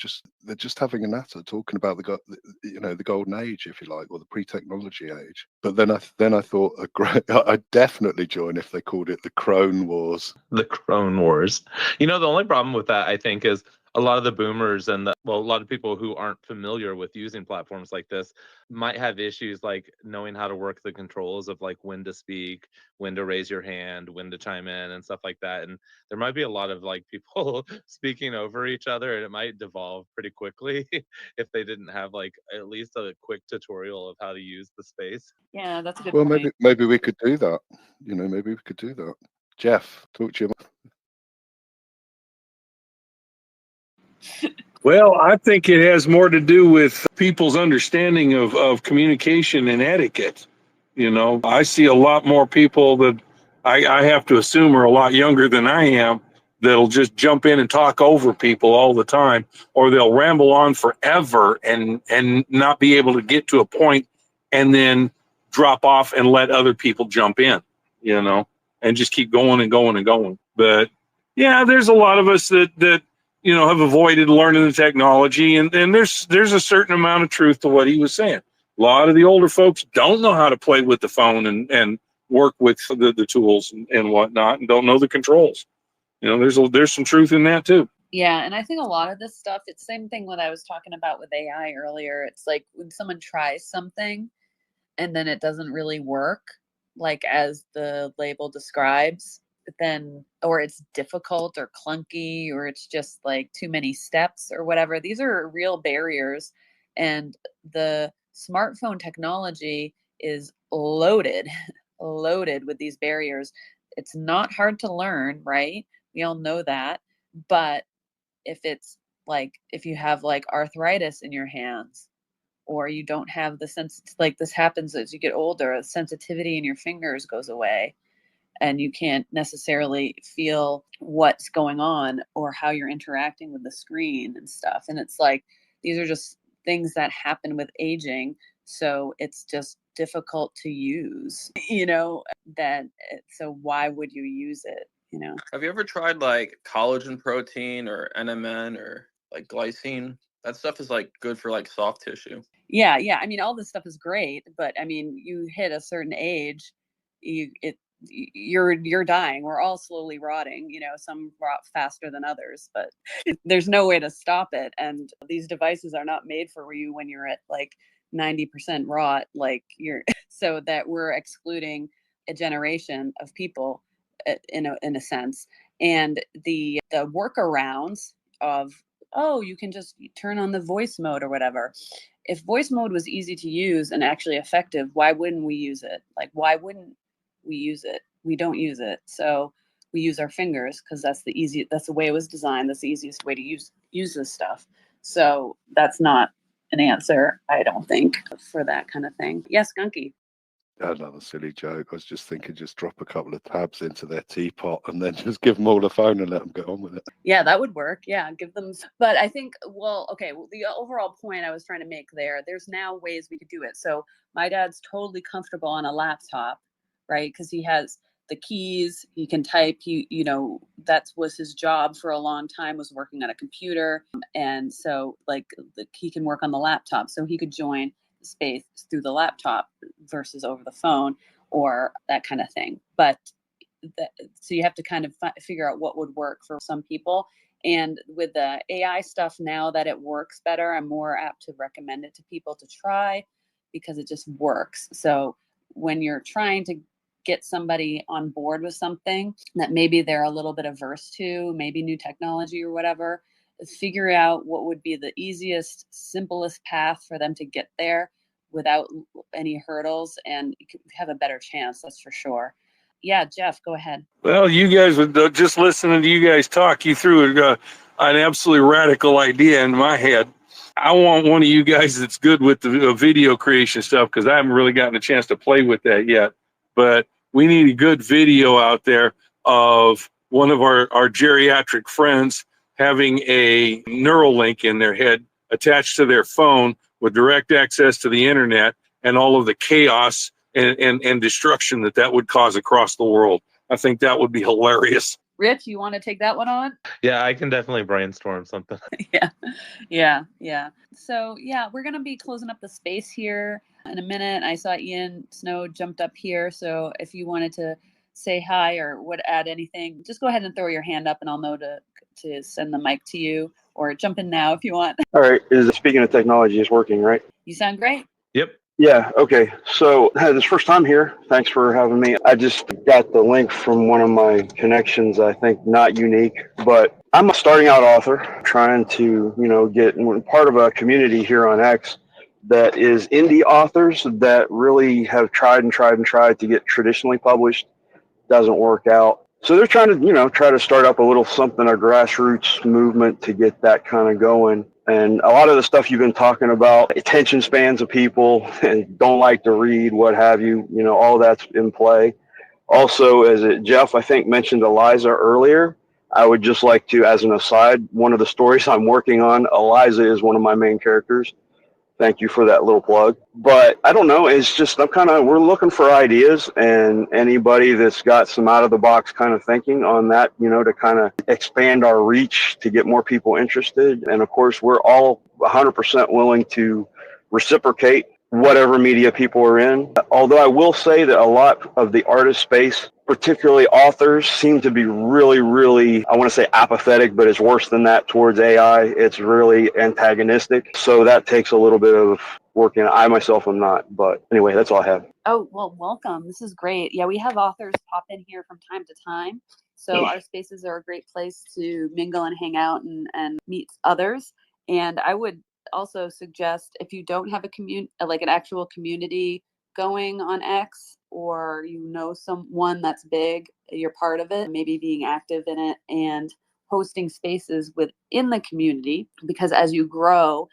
just having a natter, talking about the golden age, if you like, or the pre-technology age. But then I thought I'd definitely join if they called it the Crone Wars. The Crone Wars. The only problem with that, I think, is a lot of the boomers and a lot of people who aren't familiar with using platforms like this might have issues like knowing how to work the controls of like when to speak, when to raise your hand, when to chime in and stuff like that. And there might be a lot of like people speaking over each other, and it might devolve pretty quickly if they didn't have like at least a quick tutorial of how to use the space. Yeah, that's a good Well, point. maybe we could do that. Maybe we could do that. Jeff, talk to you. Well, I think it has more to do with people's understanding of communication and etiquette. I see a lot more people that I have to assume are a lot younger than I am that'll just jump in and talk over people all the time, or they'll ramble on forever and not be able to get to a point and then drop off and let other people jump in, and just keep going and going and going. But yeah, there's a lot of us that have avoided learning the technology, and there's a certain amount of truth to what he was saying. A lot of the older folks don't know how to play with the phone and work with the tools and whatnot, and don't know the controls. There's some truth in that too. Yeah, and I think a lot of this stuff, it's the same thing what I was talking about with AI earlier. It's like when someone tries something and then it doesn't really work, like as the label describes, then, or it's difficult or clunky, or it's just like too many steps or whatever. These are real barriers. And the smartphone technology is loaded, loaded with these barriers. It's not hard to learn, right? We all know that. But if you have like arthritis in your hands, or you don't have the sense, like this happens as you get older, the sensitivity in your fingers goes away and you can't necessarily feel what's going on or how you're interacting with the screen and stuff. And it's like, these are just things that happen with aging. So it's just difficult to use, so why would you use it? Have you ever tried like collagen protein or NMN or like glycine? That stuff is like good for like soft tissue. Yeah. I mean, all this stuff is great, but I mean, you hit a certain age, you're dying. We're all slowly rotting. Some rot faster than others, but there's no way to stop it. And these devices are not made for you when you're at like 90% rot, like you're so that we're excluding a generation of people in a sense. And the workarounds of, oh, you can just turn on the voice mode or whatever. If voice mode was easy to use and actually effective, why wouldn't we use it? Like, why wouldn't we use it? We don't use it. So we use our fingers because that's the way it was designed. That's the easiest way to use this stuff. So that's not an answer, I don't think, for that kind of thing. Yes, Gunky. Another silly joke. I was just thinking, just drop a couple of tabs into their teapot and then just give them all the phone and let them get on with it. Yeah, that would work. Yeah, give them. But I think, the overall point I was trying to make there's now ways we could do it. So my dad's totally comfortable on a laptop, right? Because he has the keys, he can type. That was his job for a long time, was working on a computer, and so he can work on the laptop. So he could join space through the laptop versus over the phone or that kind of thing. But so you have to kind of figure out what would work for some people. And with the AI stuff, now that it works better, I'm more apt to recommend it to people to try because it just works. So when you're trying to get somebody on board with something that maybe they're a little bit averse to, maybe new technology or whatever, figure out what would be the easiest, simplest path for them to get there without any hurdles, and you could have a better chance, that's for sure. Yeah, Jeff, go ahead. Well, you guys, just listening to you guys talk, you threw an absolutely radical idea in my head. I want one of you guys that's good with the video creation stuff, because I haven't really gotten a chance to play with that yet. But we need a good video out there of one of our geriatric friends having a Neuralink in their head attached to their phone with direct access to the internet and all of the chaos and destruction that would cause across the world. I think that would be hilarious. Rich, you want to take that one on? Yeah, I can definitely brainstorm something. Yeah. So yeah, we're going to be closing up the space here in a minute. I saw Ian Snow jumped up here. So if you wanted to say hi or would add anything, just go ahead and throw your hand up and I'll know to send the mic to you. or jump in now if you want. All right. Speaking of technology, is working, right? You sound great. Yep. Yeah. Okay. So this first time here. Thanks for having me. I just got the link from one of my connections. I think not unique, but I'm a starting out author trying to, get part of a community here on X that is indie authors that really have tried and tried and tried to get traditionally published. Doesn't work out. So they're trying to, try to start up a little something, a grassroots movement to get that kind of going. And a lot of the stuff you've been talking about, attention spans of people, and don't like to read, what have you, all that's in play. Also, Jeff, I think, mentioned Eliza earlier. I would just like to, as an aside, one of the stories I'm working on, Eliza is one of my main characters. Thank you for that little plug. But I don't know. It's just we're looking for ideas, and anybody that's got some out of the box kind of thinking on that, to kind of expand our reach to get more people interested. And of course, we're all 100% willing to reciprocate whatever media people are in. Although I will say that a lot of the artist space, particularly authors, seem to be really, really, I want to say apathetic, but it's worse than that towards AI. It's really antagonistic. So that takes a little bit of working. I myself am not. But anyway, that's all I have. Oh, well, welcome. This is great. Yeah, we have authors pop in here from time to time. So our spaces are a great place to mingle and hang out and meet others. And I would also suggest, if you don't have an actual community going on X, or someone that's big, you're part of it, maybe being active in it and hosting spaces within the community, because as you grow,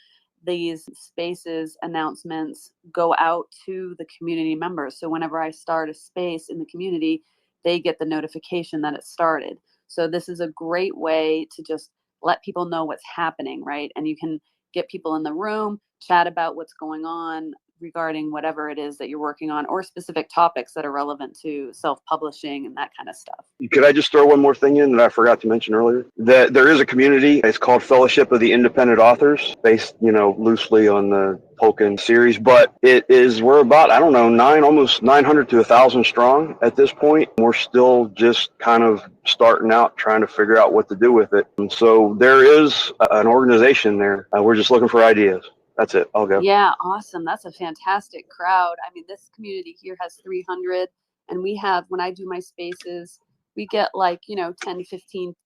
these spaces announcements go out to the community members. So whenever I start a space in the community, they get the notification that it started. So this is a great way to just let people know what's happening, right? And you can get people in the room, chat about what's going on regarding whatever it is that you're working on, or specific topics that are relevant to self-publishing and that kind of stuff. Could I just throw one more thing in that I forgot to mention earlier? That there is a community. It's called Fellowship of the Independent Authors, based, loosely on the Tolkien series. But we're about, almost 900 to 1,000 strong at this point. We're still just kind of starting out, trying to figure out what to do with it. And so there is an organization there. We're just looking for ideas. That's it. I'll go. Yeah, awesome. That's a fantastic crowd. I mean, this community here has 300, and we have, when I do my spaces, we get 10,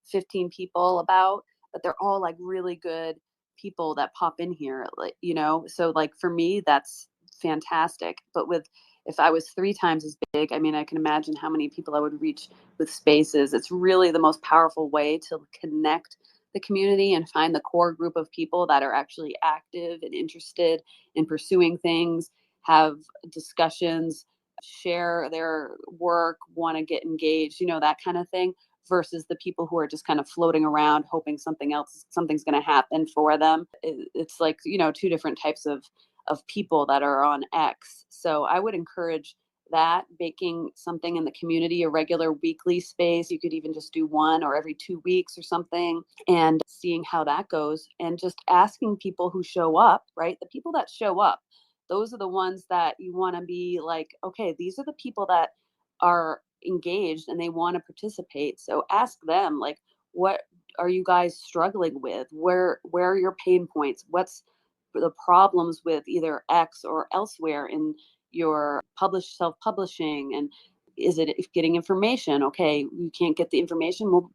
15 people about, but they're all really good people that pop in here, so for me, that's fantastic. But if I was 3 times as big, I mean, I can imagine how many people I would reach with spaces. It's really the most powerful way to connect the community and find the core group of people that are actually active and interested in pursuing things, have discussions, share their work, want to get engaged, that kind of thing, versus the people who are just kind of floating around hoping something's going to happen for them. It's 2 different types of people that are on X. So I would encourage that, making something in the community a regular weekly space. You could even just do one or every 2 weeks or something, and seeing how that goes, and just asking people who show up, right? The people that show up, those are the ones that you want to be okay, these are the people that are engaged and they want to participate. So ask them, what are you guys struggling with? Where are your pain points? What's the problems with either X or elsewhere in your self-publishing? And is it getting information? Okay, you can't get the information, we'll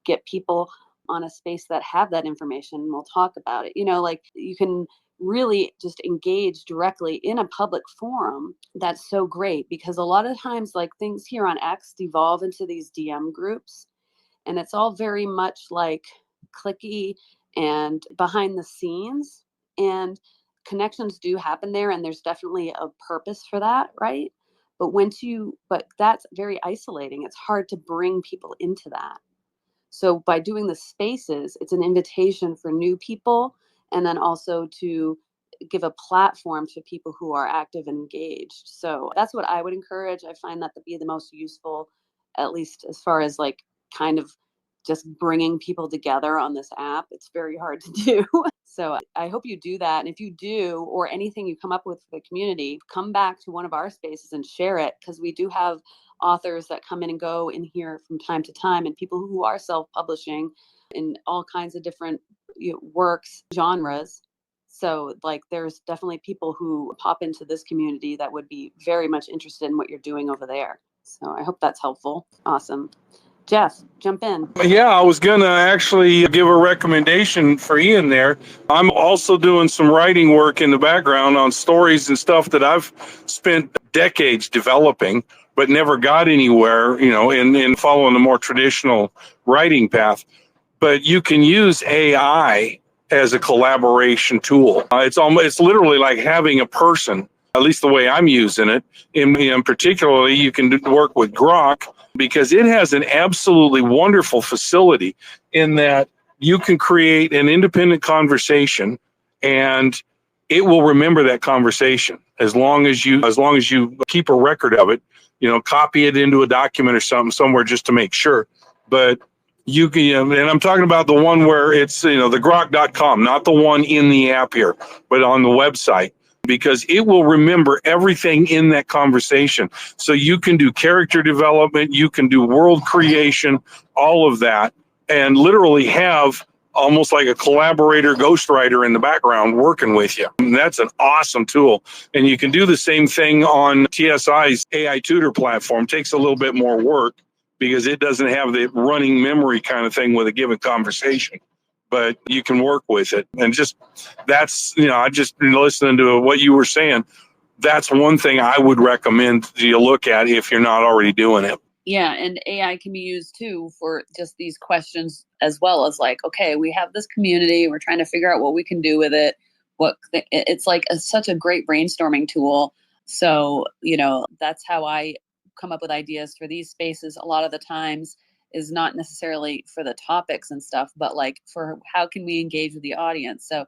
get people on a space that have that information and we'll talk about it. You can really just engage directly in a public forum. That's so great, because a lot of times things here on X devolve into these DM groups, and it's all very much clicky and behind the scenes, and connections do happen there, and there's definitely a purpose for that, right? But that's very isolating. It's hard to bring people into that. So by doing the spaces, it's an invitation for new people, and then also to give a platform to people who are active and engaged. So that's what I would encourage. I find that to be the most useful, at least as far as kind of just bringing people together on this app. It's very hard to do. So I hope you do that. And if you do, or anything you come up with for the community, come back to one of our spaces and share it, because we do have authors that come in and go in here from time to time, and people who are self-publishing in all kinds of different works, genres. So like there's definitely people who pop into this community that would be very much interested in what you're doing over there. So I hope that's helpful. Awesome. Jeff, jump in. Yeah, I was going to actually give a recommendation for Ian there. I'm also doing some writing work in the background on stories and stuff that I've spent decades developing, but never got anywhere, in following the more traditional writing path. But you can use AI as a collaboration tool. It's literally like having a person, at least the way I'm using it. In particularly, you can work with Grok because it has an absolutely wonderful facility in that you can create an independent conversation and it will remember that conversation as long as you keep a record of it, copy it into a document or something somewhere just to make sure. But you can, and I'm talking about the one where it's, the grok.com, not the one in the app here, but on the website, because it will remember everything in that conversation. So you can do character development, you can do world creation, all of that, and literally have almost like a collaborator ghostwriter in the background working with you. And that's an awesome tool. And you can do the same thing on TSI's AI tutor platform. It takes a little bit more work because it doesn't have the running memory kind of thing with a given conversation. But you can work with it. And I just listening to what you were saying, that's one thing I would recommend you look at if you're not already doing it. Yeah, and AI can be used too for just these questions as well as like, okay, we have this community, we're trying to figure out what we can do with it. It's like such a great brainstorming tool. So, that's how I come up with ideas for these spaces a lot of the times, is not necessarily for the topics and stuff, but like for how can we engage with the audience. So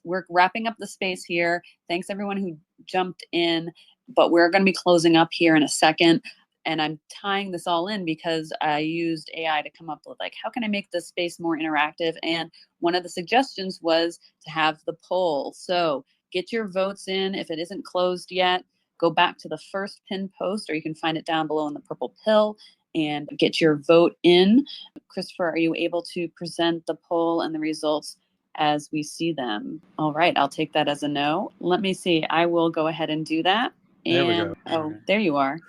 we're wrapping up the space here. Thanks everyone who jumped in, but we're going to be closing up here in a second. And I'm tying this all in because I used AI to come up with like, how can I make this space more interactive? And one of the suggestions was to have the poll. So get your votes in. If it isn't closed yet, go back to the first pinned post, or you can find it down below in the purple pill and get your vote in. Christopher, are you able to present the poll and the results as we see them? All right, I'll take that as a no. Let me see. I will go ahead and do that. There we go. Oh, there you are.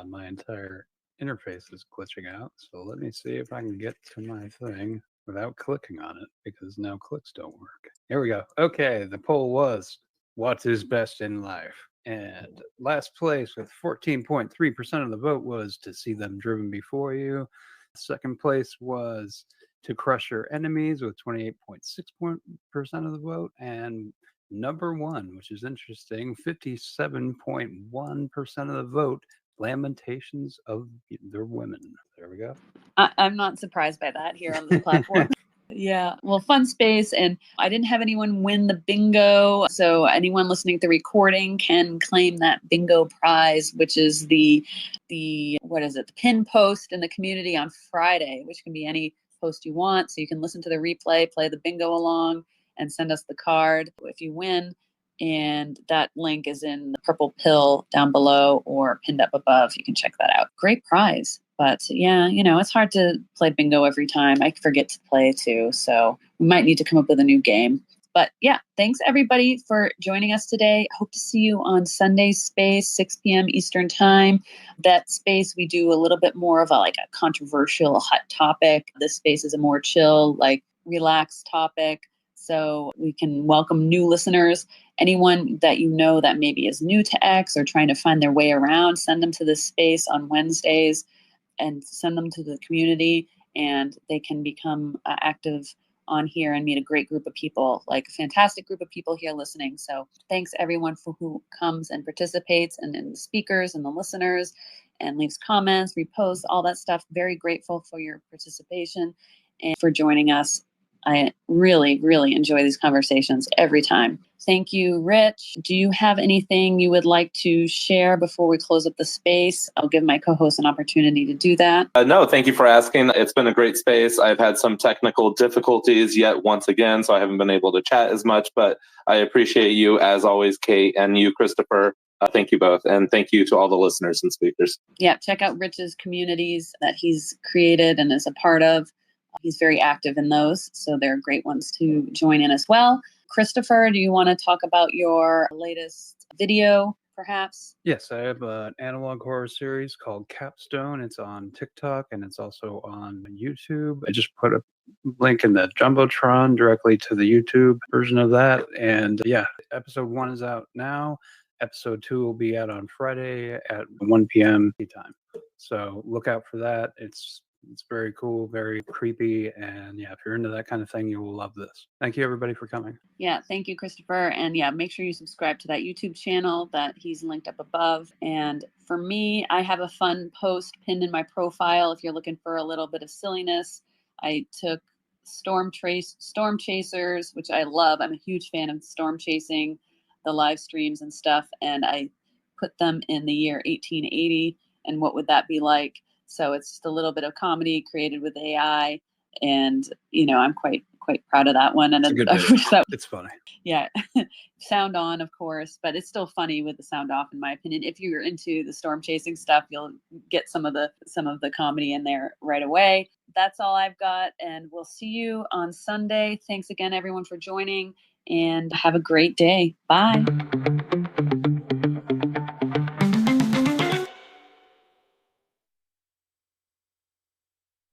My entire interface is glitching out, so let me see if I can get to my thing without clicking on it, because now clicks don't work. Here we go. Okay, the poll was, what is best in life? And last place with 14.3% of the vote was to see them driven before you. Second place was to crush your enemies with 28.6% of the vote. And number one, which is interesting, 57.1% of the vote, Lamentations of the Women. There we go. I'm not surprised by that here on this platform. Yeah, well, fun space. And I didn't have anyone win the bingo. So anyone listening to the recording can claim that bingo prize, which is the pin post in the community on Friday, which can be any post you want. So you can listen to the replay, play the bingo along, and send us the card if you win. And that link is in the purple pill down below or pinned up above. You can check that out. Great prize. But yeah, it's hard to play bingo every time. I forget to play too. So we might need to come up with a new game. But yeah, thanks everybody for joining us today. Hope to see you on Sunday's space, 6 p.m. Eastern time. That space, we do a little bit more of a controversial hot topic. This space is a more chill, relaxed topic. So we can welcome new listeners. Anyone that that maybe is new to X or trying to find their way around, send them to this space on Wednesdays and send them to the community, and they can become active on here and meet a great group of people, like a fantastic group of people here listening. So thanks everyone for who comes and participates, and the speakers and the listeners and leaves comments, reposts, all that stuff. Very grateful for your participation and for joining us. I really, really enjoy these conversations every time. Thank you, Rich. Do you have anything you would like to share before we close up the space? I'll give my co-host an opportunity to do that. No, thank you for asking. It's been a great space. I've had some technical difficulties yet once again, so I haven't been able to chat as much, but I appreciate you as always, Kate, and you, Christopher. Thank you both. And thank you to all the listeners and speakers. Yeah, check out Rich's communities that he's created and is a part of. He's very active in those, so they're great ones to join in as well. Christopher, do you want to talk about your latest video, perhaps? Yes, I have an analog horror series called Capstone. It's on TikTok and it's also on YouTube. I just put a link in the Jumbotron directly to the YouTube version of that. And yeah, episode 1 is out now. Episode 2 will be out on Friday at 1 p.m. time. So look out for that. It's very cool, very creepy. And yeah, if you're into that kind of thing, you will love this. Thank you, everybody, for coming. Yeah, thank you, Christopher. And yeah, make sure you subscribe to that YouTube channel that he's linked up above. And for me, I have a fun post pinned in my profile if you're looking for a little bit of silliness. I took storm chasers, which I love. I'm a huge fan of storm chasing, the live streams and stuff. And I put them in the year 1880. And what would that be like? So it's just a little bit of comedy created with AI, and I'm quite proud of that one. And It's a good I video. wish that, It's funny. yeah, sound on, of course, but it's still funny with the sound off, in my opinion. If you're into the storm chasing stuff, you'll get some of the comedy in there right away. That's all I've got, and we'll see you on Sunday. Thanks again, everyone, for joining, and have a great day. Bye.